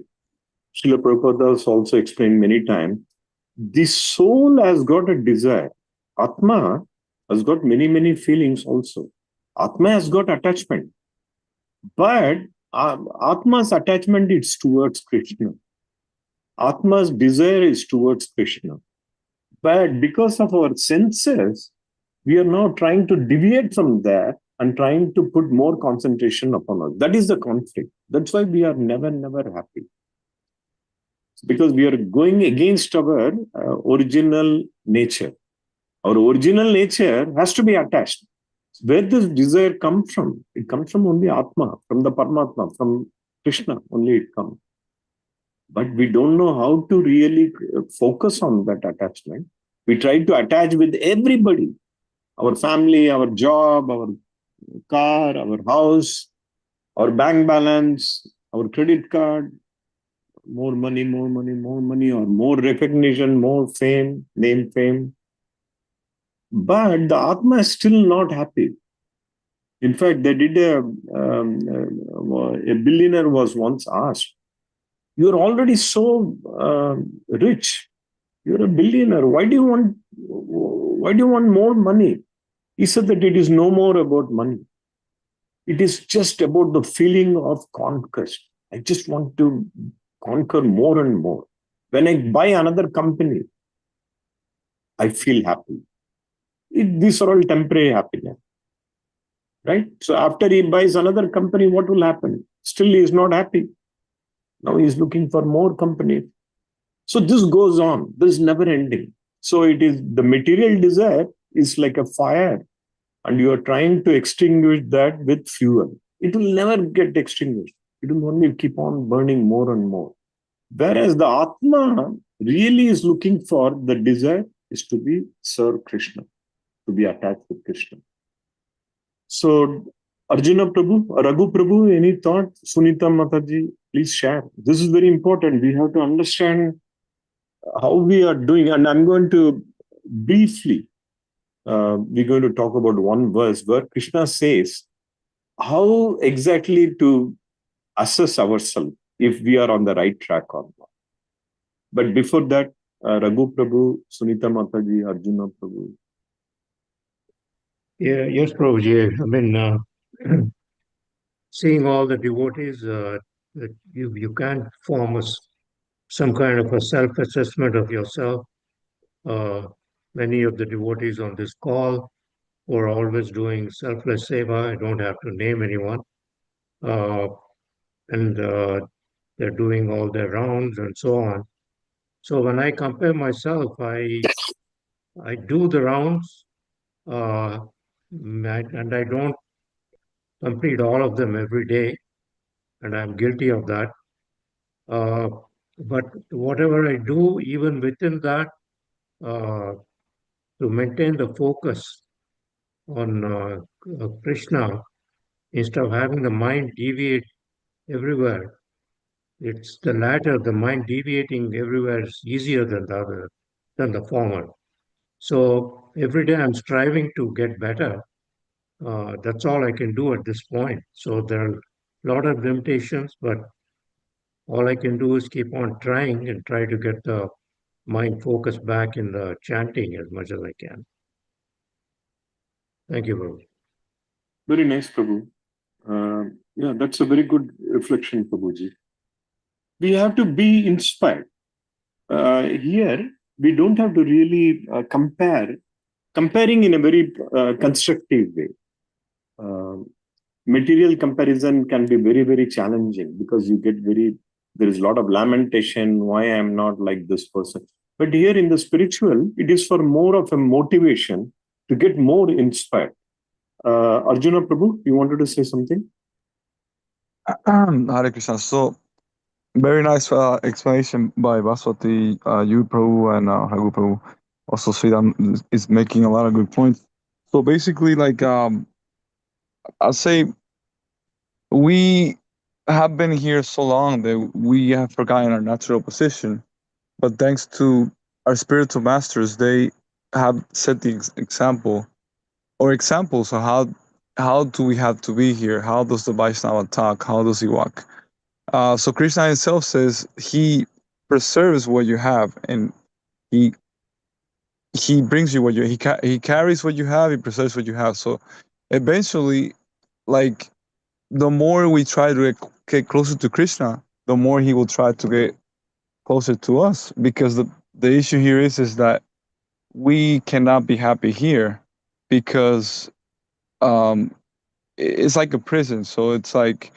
Srila Prabhupada has also explained many times, the soul has got a desire. Atma has got many, many feelings also. Atma has got attachment. But Atma's attachment is towards Krishna. Atma's desire is towards Krishna. But because of our senses, we are now trying to deviate from that and trying to put more concentration upon us. That is the conflict. That's why we are never, never happy. Because we are going against our original nature. Our original nature has to be attached. Where does desire come from? It comes from only Atma, from the Paramatma, from Krishna, only it comes. But we don't know how to really focus on that attachment. We try to attach with everybody, our family, our job, our car, our house, our bank balance, our credit card, more money, more money, more money, or more recognition, more fame, name fame. But the Atma is still not happy. In fact, they did a billionaire was once asked, "You're already so rich. You're a billionaire. Why do you want more money?" He said that it is no more about money. It is just about the feeling of conquest. I just want to conquer more and more. When I buy another company, I feel happy. These are all temporary happiness, right? So after he buys another company, what will happen? Still, he is not happy. Now he is looking for more companies. So this goes on. This is never ending. So it is the material desire is like a fire, and you are trying to extinguish that with fuel. It will never get extinguished. It will only keep on burning more and more. Whereas the Atma really is looking for the desire is to be serve Krishna, to be attached with Krishna. So Arjuna Prabhu, Raghu Prabhu, any thought? Sunita Mataji, please share. This is very important. We have to understand how we are doing. And I'm going to briefly, we're going to talk about one verse where Krishna says how exactly to assess ourselves if we are on the right track or not. But before that, Raghu Prabhu, Sunita Mataji, Arjuna Prabhu. Yeah, yes, Prabhuji. I mean, seeing all the devotees, that you can't form some kind of a self-assessment of yourself. Many of the devotees on this call who are always doing selfless seva, I don't have to name anyone, and they're doing all their rounds and so on. So when I compare myself, I do the rounds, and I don't complete all of them every day, and I'm guilty of that. Uh, but whatever I do, even within that, uh, to maintain the focus on Krishna, instead of having the mind deviate everywhere, it's the latter, the mind deviating everywhere is easier than than the former. So every day I'm striving to get better. That's all I can do at this point. So there are a lot of limitations, but all I can do is keep on trying and try to get the mind focused back in the chanting as much as I can. Thank you, Prabhu. Very nice, Prabhu. Yeah, that's a very good reflection, Prabhuji. We have to be inspired. Here, we don't have to really comparing in a very constructive way. Material comparison can be very, very challenging because there is a lot of lamentation, why I'm not like this person. But here in the spiritual, it is for more of a motivation to get more inspired. Arjuna Prabhu, you wanted to say something? Hare Krishna. So, very nice explanation by Baswati, you Prabhu, and Raghu Prabhu. Also, Sridham is making a lot of good points. So basically, like, I'll say we have been here so long that we have forgotten our natural position. But thanks to our spiritual masters, they have set the example or examples of how do we have to be here? How does the Vaishnava talk? How does he walk? So Krishna himself says he preserves what you have, and he he brings you what you he carries what you have, he preserves what you have. So eventually, like the more we try to get closer to Krishna, the more he will try to get closer to us. Because the issue here is that we cannot be happy here because um, it's like a prison. So it's like,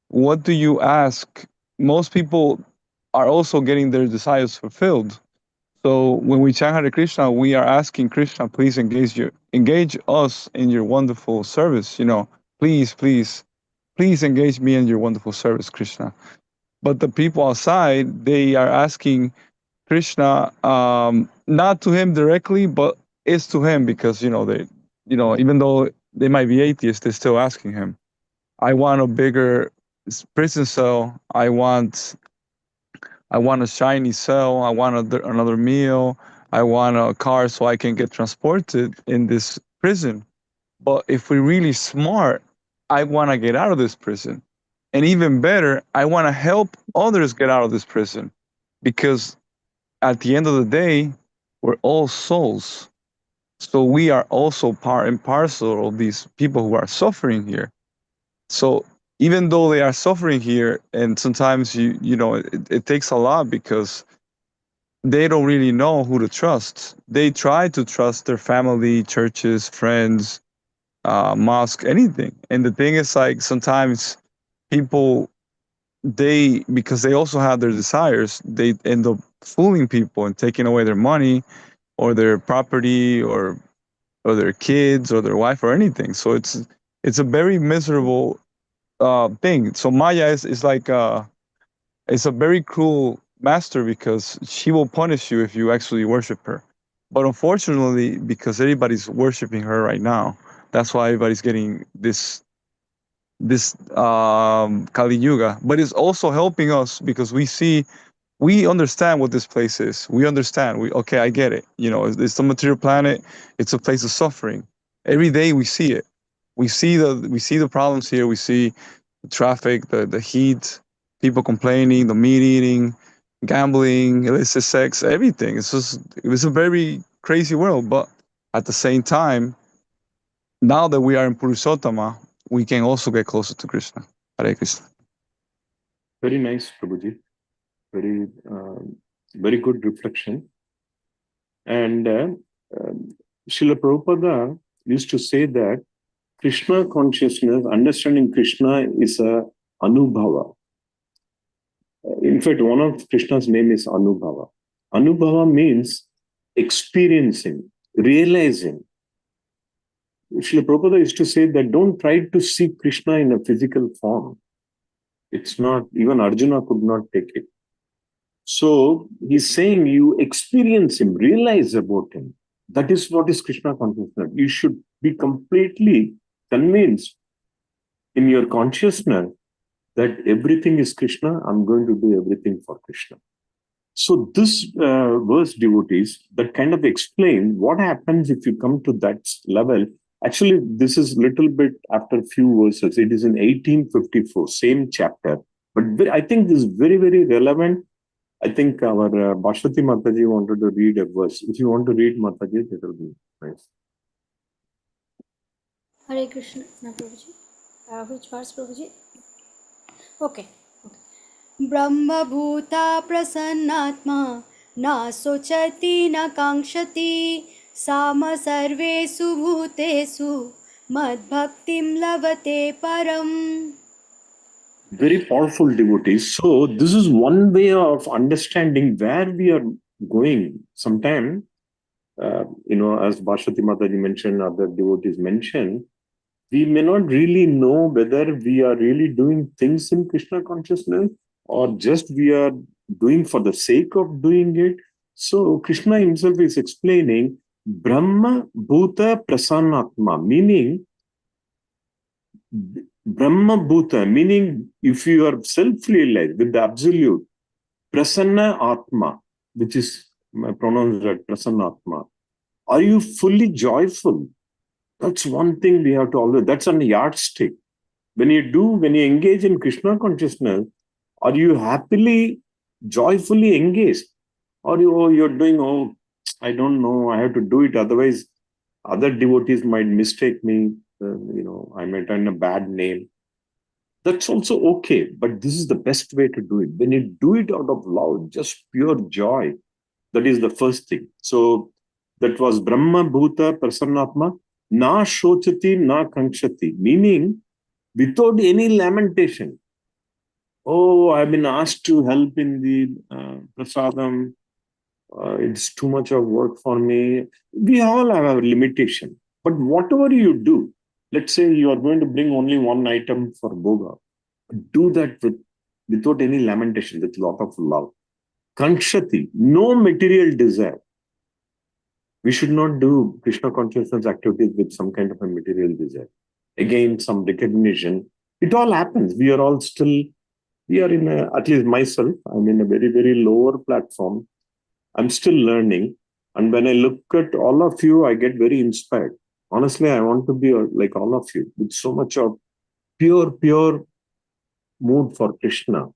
what do you ask? Most people are also getting their desires fulfilled. So when we chant Hare Krishna, we are asking Krishna, please engage us in your wonderful service. Please, please, please engage me in your wonderful service, Krishna. But the people outside, they are asking Krishna, not to him directly, but it's to him because even though they might be atheists, they're still asking him. I want a bigger prison cell. I want a shiny cell. I want another meal. I want a car so I can get transported in this prison. But if we're really smart, I want to get out of this prison. And even better, I want to help others get out of this prison. Because at the end of the day, we're all souls. So we are also part and parcel of these people who are suffering here. So even though they are suffering here, and sometimes it takes a lot because they don't really know who to trust. They try to trust their family, churches, friends, mosque, anything. And the thing is, like, sometimes people, because they also have their desires, they end up fooling people and taking away their money or their property or their kids or their wife or anything. So it's a very miserable thing. So Maya is like it's a very cruel master because she will punish you if you actually worship her. But unfortunately, because everybody's worshiping her right now, that's why everybody's getting this Kali Yuga. But it's also helping us because we understand what this place is. We understand. Okay, I get it. It's a material planet. It's a place of suffering. Every day we see it. We see the problems here. We see the traffic, the heat, people complaining, the meat eating, gambling, illicit sex, everything. It's a very crazy world. But at the same time, now that we are in Purushottama, we can also get closer to Krishna. Hare Krishna. Very nice, Prabhuji. Very, very good reflection. And Srila Prabhupada used to say that Krishna consciousness, understanding Krishna is a anubhava. In fact, one of Krishna's name is Anubhava. Anubhava means experiencing, realizing. Srila Prabhupada used to say that don't try to see Krishna in a physical form. It's not, even Arjuna could not take it. So he's saying you experience him, realize about him. That is what is Krishna consciousness. You should be completely convinced in your consciousness that everything is Krishna. I'm going to do everything for Krishna. So this verse, devotees, that kind of explain what happens if you come to that level. Actually, this is little bit after a few verses. It is in 1854, same chapter. But I think this is very, very relevant. I think our Bhashwati Mataji wanted to read a verse. If you want to read Mataji, that will be nice. Hare Krishna, Prabhuji. Which verse, Prabhuji? Okay. ब्रह्मभूता प्रसन्नात्मा न शोचति न काङ्क्षति साम सर्वेषु भूतेषु मद्भक्तिं लभते परम्. Very powerful, devotees. So this is one way of understanding where we are going. Sometime, as Bhashwati Mataji mentioned, other devotees mentioned, we may not really know whether we are really doing things in Krishna consciousness or just we are doing for the sake of doing it. So Krishna himself is explaining Brahma Bhuta Prasannatma, meaning Brahma Bhuta, meaning if you are self-realized with the absolute, Prasanna Atma, which is pronounced as Prasanna Atma, are you fully joyful? That's one thing we have to always, that's a yardstick. When you engage in Krishna consciousness, are you happily, joyfully engaged? Or you're doing, I don't know, I have to do it, otherwise other devotees might mistake me, I might earn a bad name. That's also okay, but this is the best way to do it. When you do it out of love, just pure joy, that is the first thing. So that was Brahma Bhuta Prasannatma, na shochati na kankshati, meaning without any lamentation. Oh, I've been asked to help in the prasadam. It's too much of work for me. We all have a limitation. But whatever you do, let's say you are going to bring only one item for Boga, do that without any lamentation, with a lot of love. Kankshati, no material desire. We should not do Krishna consciousness activities with some kind of a material desire. Again, some recognition. It all happens. We are in at least myself, I'm in a very, very lower platform. I'm still learning. And when I look at all of you, I get very inspired. Honestly, I want to be like all of you with so much of pure mood for Krishna.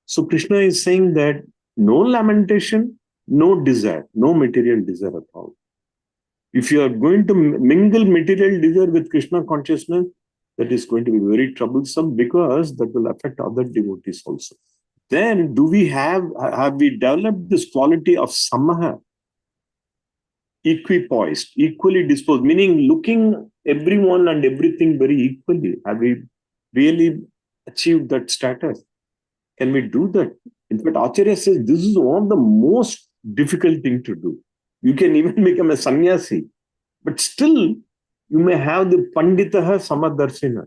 So Krishna is saying that no lamentation, no desire, no material desire at all. If you are going to mingle material desire with Krishna consciousness, that is going to be very troublesome because that will affect other devotees also. Then have we developed this quality of samaha, equipoised, equally disposed, meaning looking everyone and everything very equally? Have we really achieved that status? Can we do that? In fact, Acharya says this is one of the most difficult thing to do. You can even become a sannyasi, but still you may have the panditaha samadarshina.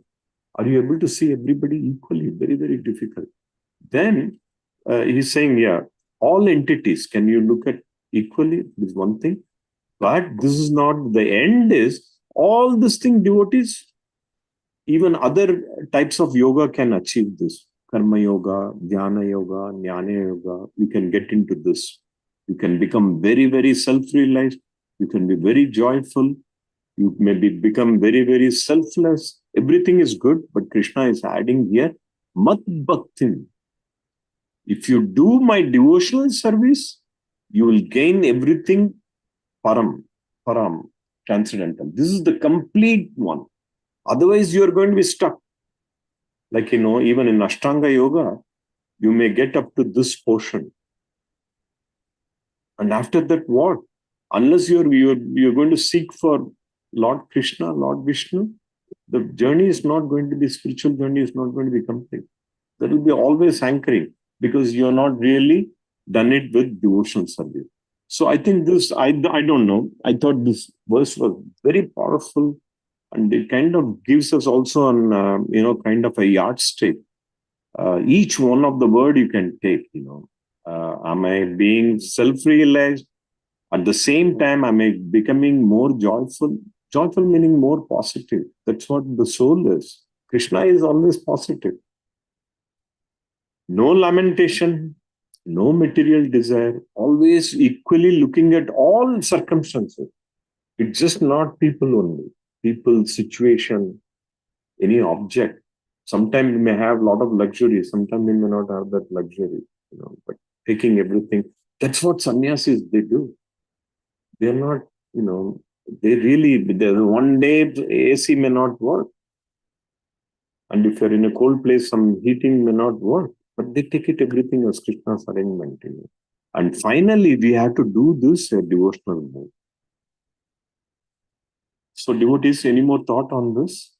Are you able to see everybody equally? Very, very difficult. Then he's saying, all entities, can you look at equally? Is one thing. But this is not, the end is, all this thing devotees, even other types of yoga can achieve this. Karma yoga, dhyana yoga, jnana yoga, we can get into this. You can become very, very self-realized. You can be very joyful. You may become very, very selfless. Everything is good, but Krishna is adding here, mat bhaktin. If you do my devotional service, you will gain everything param, transcendental. This is the complete one. Otherwise, you are going to be stuck. Like, even in Ashtanga Yoga, you may get up to this portion. And after that, what? Unless you're going to seek for Lord Krishna, Lord Vishnu, the journey is not going to be, spiritual journey is not going to be complete. There will be always hankering because you're not really done it with devotional service. So I think this, I don't know. I thought this verse was very powerful, and it kind of gives us also an, kind of a yardstick. Each one of the word you can take, am I being self-realized? At the same time, am I becoming more joyful? Joyful meaning more positive. That's what the soul is. Krishna is always positive. No lamentation, no material desire, always equally looking at all circumstances. It's just not people only. People, situation, any object. Sometimes we may have a lot of luxury, sometimes we may not have that luxury, but taking everything. That's what sannyasis, they do. They're not, there's one day AC may not work. And if you're in a cold place, some heating may not work, but they take it everything as Krishna's arrangement. And finally, we have to do this devotional mode. So devotees, any more thought on this?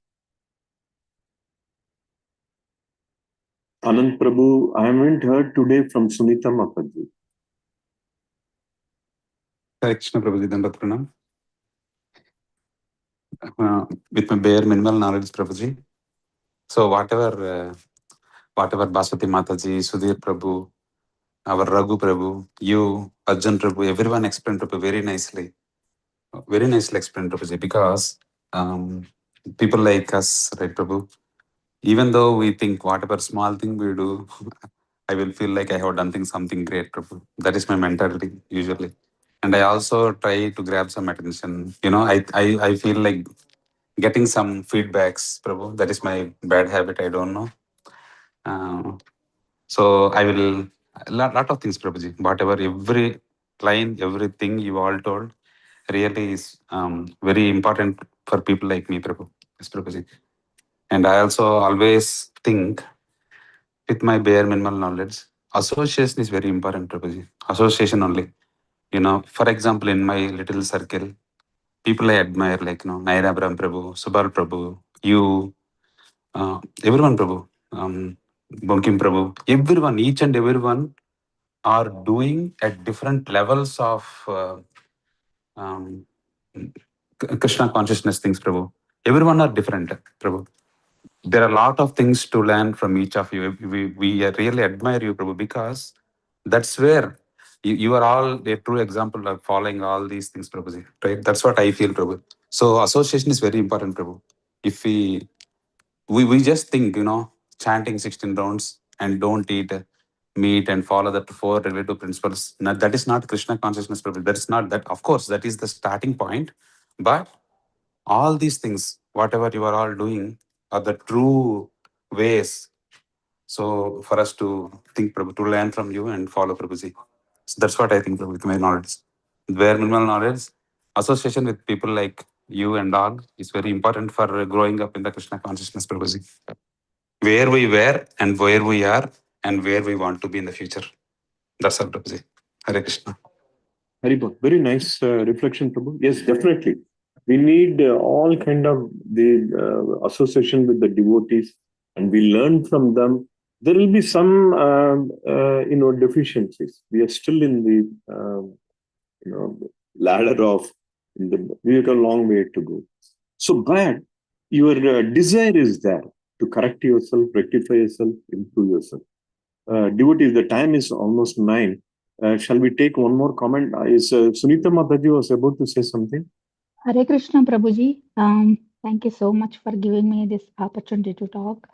Anand Prabhu, I haven't heard today from Sunita Mataji. Hare Krishna Prabhuji, Dandavat Pranam. With my bare minimal knowledge, Prabhuji. So whatever Baswati Mataji, Sudhir Prabhu, our Raghu Prabhu, you, Arjun Prabhu, everyone explained Prabhu very nicely. Very nicely explained, Prabhuji, because people like us, right, Prabhu, Even though we think whatever small thing we do, I will feel like I have done something great, Prabhu. That is my mentality usually. And I also try to grab some attention. I feel like getting some feedbacks, Prabhu. That is my bad habit. I don't know. So I will lot of things, Prabhuji. Whatever every line, everything you all told, really is very important for people like me, Prabhu. Yes, Prabhuji. And I also always think with my bare minimal knowledge, association is very important, Prabhuji. Association only. For example, in my little circle, people I admire, like Naira Abram Prabhu, Subal Prabhu, you, everyone, Prabhu, Bonkim Prabhu, everyone, each and everyone are doing at different levels of um, Krishna consciousness things, Prabhu. Everyone are different, Prabhu. There are a lot of things to learn from each of you. We really admire you, Prabhu, because that's where you are all a true example of following all these things, Prabhuji. Right? That's what I feel, Prabhu. So association is very important, Prabhu. If we just think, chanting 16 rounds and don't eat meat and follow the four relative principles. That is not Krishna consciousness, Prabhu. That is not that. Of course, that is the starting point. But all these things, whatever you are all doing, are the true ways. So for us to think, Prabhu, to learn from you and follow Prabhuji. So that's what I think, Prabhu, with my knowledge. Bare minimal knowledge, association with people like you and all is very important for growing up in the Krishna consciousness, Prabhuji. Where we were and where we are and where we want to be in the future. That's all, Prabhuji. Hare Krishna. Very nice reflection, Prabhu. Yes, definitely. We need all kind of the association with the devotees, and we learn from them. There will be some, deficiencies. We are still in the, ladder of. We have a long way to go. So, but your desire is there to correct yourself, rectify yourself, improve yourself. Devotees, the time is almost 9. Shall we take one more comment? Is Sunita Mataji was about to say something? Hare Krishna Prabhuji. Thank you so much for giving me this opportunity to talk.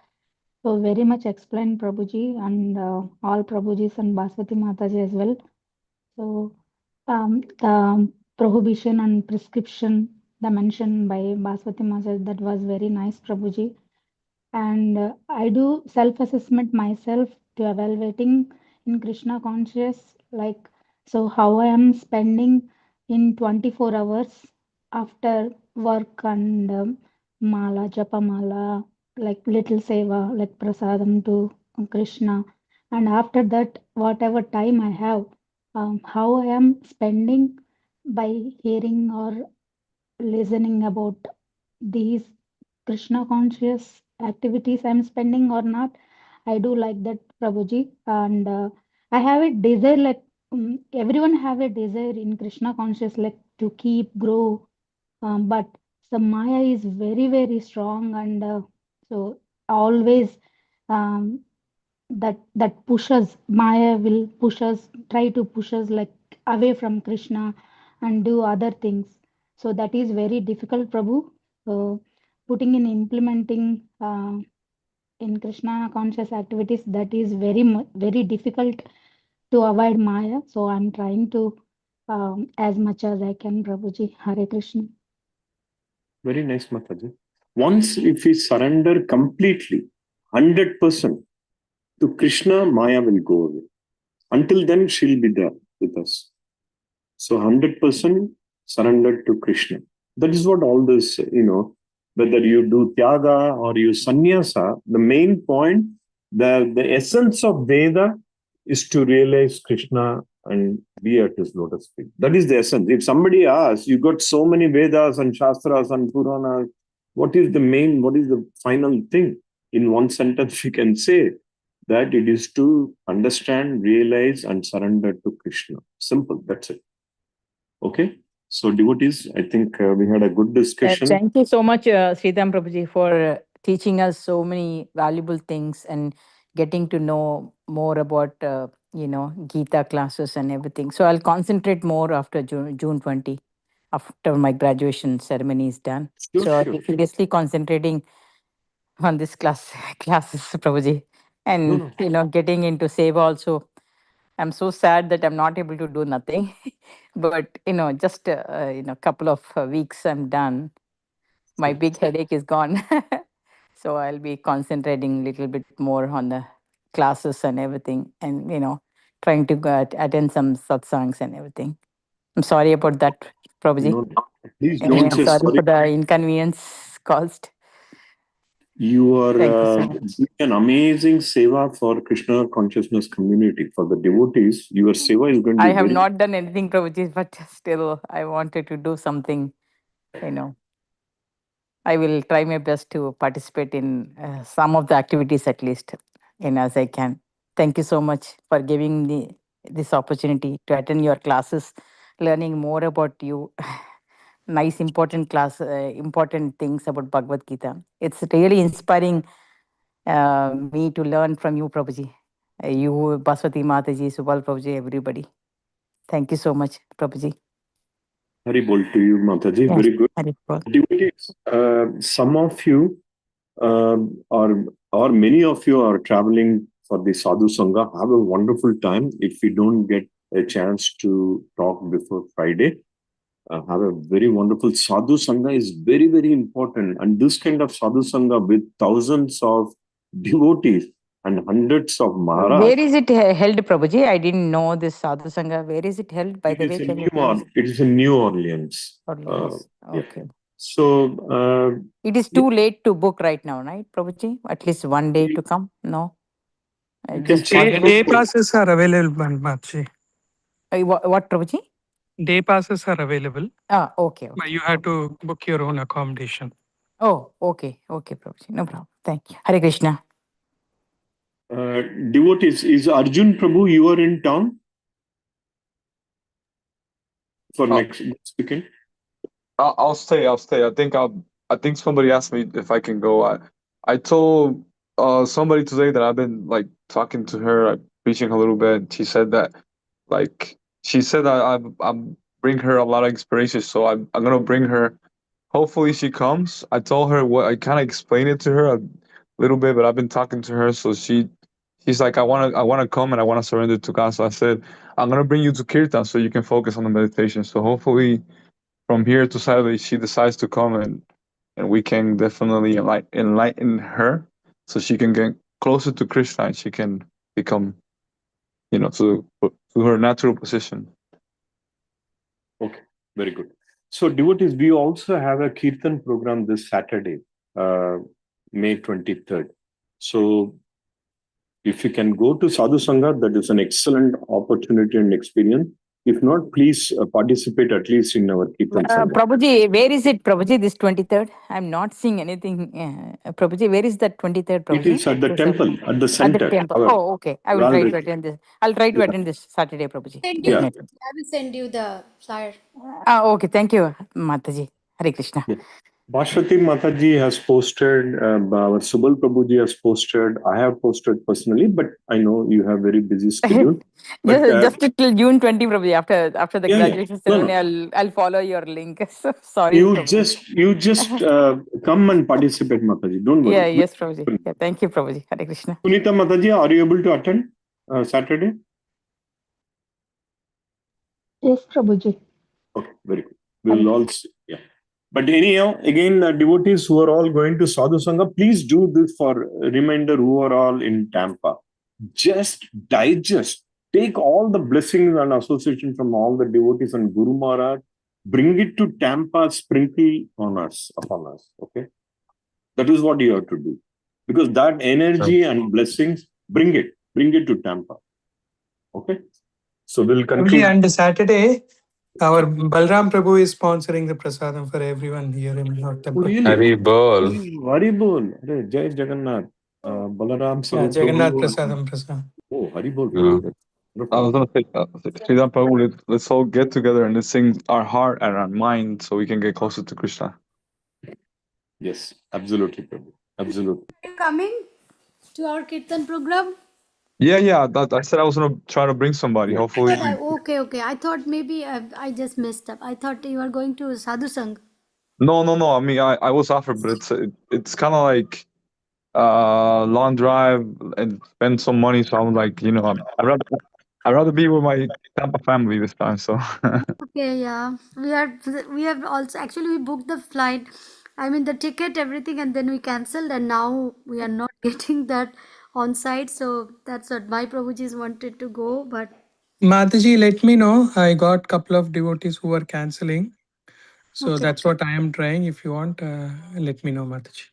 So very much explained Prabhuji and all Prabhujis and Baswati Mataji as well. So the prohibition and prescription, the mention by Baswati Mataji, that was very nice Prabhuji. And I do self-assessment myself to evaluating in Krishna conscious, like so how I am spending in 24 hours after work and mala, japa mala, like little seva, like prasadam to Krishna. And after that, whatever time I have, how I am spending by hearing or listening about these Krishna conscious activities I'm spending or not. I do like that, Prabhuji. And I have a desire, like everyone have a desire in Krishna conscious, like to keep grow. But the Maya is very, very strong, and so always um, that pushes Maya will push us, try to push us like away from Krishna and do other things. So that is very difficult, Prabhu. So putting in implementing in Krishna conscious activities, that is very difficult to avoid Maya. So I'm trying to as much as I can, Prabhuji. Hare Krishna. Very nice, Mataji. Once if we surrender completely, 100% to Krishna, Maya will go away. Until then, she'll be there with us. So 100% surrendered to Krishna. That is what all this, whether you do Tyaga or you sannyasa, the main point, the essence of Veda is to realize Krishna and be at his lotus feet. That is the essence. If somebody asks, you got so many Vedas and Shastras and Puranas, what is the final thing? In one sentence, we can say that it is to understand, realize, and surrender to Krishna. Simple, that's it. Okay. So, devotees, I think we had a good discussion. Thank you so much, Sridham Prabhuji, for teaching us so many valuable things and getting to know more about, Gita classes and everything. So I'll concentrate more after June 20, after my graduation ceremony is done. Sure, So I'll sure. be seriously concentrating on this classes, Prabhuji. And, No. getting into Seva also. I'm so sad that I'm not able to do nothing. But, just, couple of weeks I'm done. My big headache is gone. So I'll be concentrating a little bit more on the classes and everything, and, trying to attend some satsangs and everything. I'm sorry about that, Prabhuji. No, please Anyway, don't I'm say sorry sorry. for the inconvenience caused. You are Thank you so much. doing an amazing seva for Krishna consciousness community, for the devotees. Your seva is going to I be have very. not done anything, Prabhuji, but still I wanted to do something, I will try my best to participate in some of the activities at least, as I can. Thank you so much for giving me this opportunity to attend your classes, learning more about you. Nice, important important things about Bhagavad Gita. It's really inspiring me to learn from you, Prabhuji. You, Baswati Mataji, Subal Prabhuji, everybody. Thank you so much, Prabhuji. Hari bol to you, Mataji. Yes, Very good. Hari Bol. Devotees, some of you or many of you are traveling for the Sadhu Sangha. Have a wonderful time. If you don't get a chance to talk before Friday, have a very wonderful Sadhu Sangha is very, very important. And this kind of Sadhu Sangha with thousands of devotees and hundreds of Maharaj. Where is it held, Prabhuji? I didn't know this Sadhu Sangha. Where is it held? By the way, can you please? It is in New Orleans. Orleans. Yeah. Okay. So It is too late to book right now, right, Prabhuji? At least one day to come? No? you can Just change one Day book. passes are available, Mataji. What, Prabhuji? Day passes are available, Okay. but you have to book your own accommodation. Oh, okay. Okay, Prabhuji. No problem. Thank you. Hare Krishna. Devotees, is Arjun Prabhu, you are in town for next weekend? I'll stay. I think somebody asked me if I can go. I told somebody today that I've been like talking to her, preaching a little bit. And she said that I'm bring her a lot of inspiration. So I'm gonna bring her. Hopefully she comes. I told her what I kind of explained it to her a little bit, but I've been talking to her, so she's like, I wanna come and I wanna surrender to God. So I said, I'm gonna bring you to Kirtan so you can focus on the meditation. So hopefully from here to Saturday, she decides to come and we can definitely enlighten her so she can get closer to Krishna and she can become, to her natural position. Okay, very good. So devotees, we also have a Kirtan program this Saturday, May 23rd. So if you can go to Sadhu Sangha, that is an excellent opportunity and experience. If not, please participate at least in our Kirtan Sangha. Prabhuji, where is it, Prabhuji, this 23rd? I'm not seeing anything. Prabhuji, where is that 23rd, Prabhuji? It is at the temple, at the center. At the temple. Oh, okay. I will try to attend this. I'll try to attend this Saturday, Prabhuji. Definitely. I will send you the flyer. Okay. Thank you, Mataji. Hare Krishna. Yeah. Bhashwati Mataji has posted, our Subal Prabhuji has posted, I have posted personally, but I know you have very busy schedule. But, just till June 20, Prabhuji. After the graduation ceremony, I'll follow your link. So, sorry. You Prabhuji. you just come and participate, Mataji. Don't worry. Yeah, yes, Prabhuji. Yeah, thank you, Prabhuji. Hare Krishna. Sunita Mataji, are you able to attend Saturday? Yes, Prabhuji. Okay, very good. We'll all see. Yeah. But anyhow, again, devotees who are all going to Sadhu Sangha, please do this for a reminder who are all in Tampa. Just digest, take all the blessings and association from all the devotees and Guru Maharaj, bring it to Tampa, sprinkle upon us. Okay. That is what you have to do. Because that energy and blessings, bring it to Tampa. Okay. So we'll conclude. And Saturday, our Balram Prabhu is sponsoring the prasadam for everyone here in North Temple. Really? Hari Bol. Hari Bol. Jai Jagannath. Balaram Sarup Jagannath Prabhu. Prasadam. Oh, Hari Bol. I was gonna say, Sridhar Prabhu, let's all get together and let's sing our heart and our mind so we can get closer to Krishna. Yes, absolutely, Prabhu. Absolutely. Are you coming to our Kirtan program? Yeah. I said I was gonna try to bring somebody. Hopefully. Okay. I thought maybe I just messed up. I thought you were going to Sadhu Sangh. No. I mean, I was offered, but it's kind of like long drive and spend some money. So I'm like, I'd rather be with my Tampa family this time. So Okay, yeah. We have also actually we booked the flight. I mean the ticket, everything, and then we cancelled, and now we are not getting that on site. So that's what my Prabhujis wanted to go, but Mataji, let me know. I got couple of devotees who are canceling. So okay. that's what I am trying. If you want, let me know, Mataji.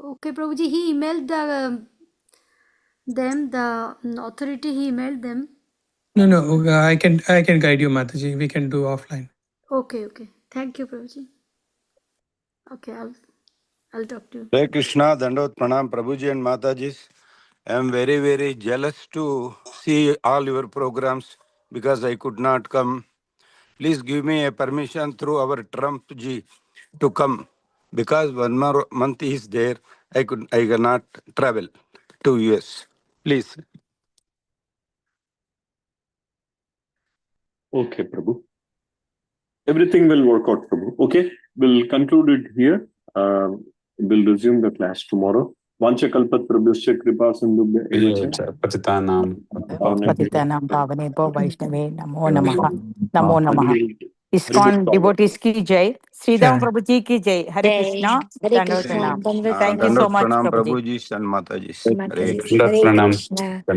Okay, Prabhuji, he emailed them, the authority. He emailed them. No, I can guide you, Mataji. We can do offline. Okay, okay. Thank you, Prabhuji. Okay, I'll talk to you. Hare Krishna, Dandot Pranam, Prabhuji and Mataji. I am very, very jealous to see all your programs because I could not come. Please give me a permission through our Trump ji to come because 1 more month is there. I cannot travel to US. Please. Okay, Prabhu. Everything will work out, Prabhu. Okay, we'll conclude it here. We'll resume the class tomorrow. Vancha kalpat prabhusya kripa sindhubhya evacha. Patitanam Patitanam Pavanebho Vaishnave Namo And Namaha. Namo Namaha. ISKCON devotees ki jai. Sridham Jai. Prabhuji ki jai. Hare Jai. Krishna. Hare Dandot Krishna. Pranam. Dandvat Thank you so Dandot Pranam. much, Pranam, Prabhuji. Prabhuji and Mataji. Hare Mataji. Krishna. Hare Pranam. Krishna.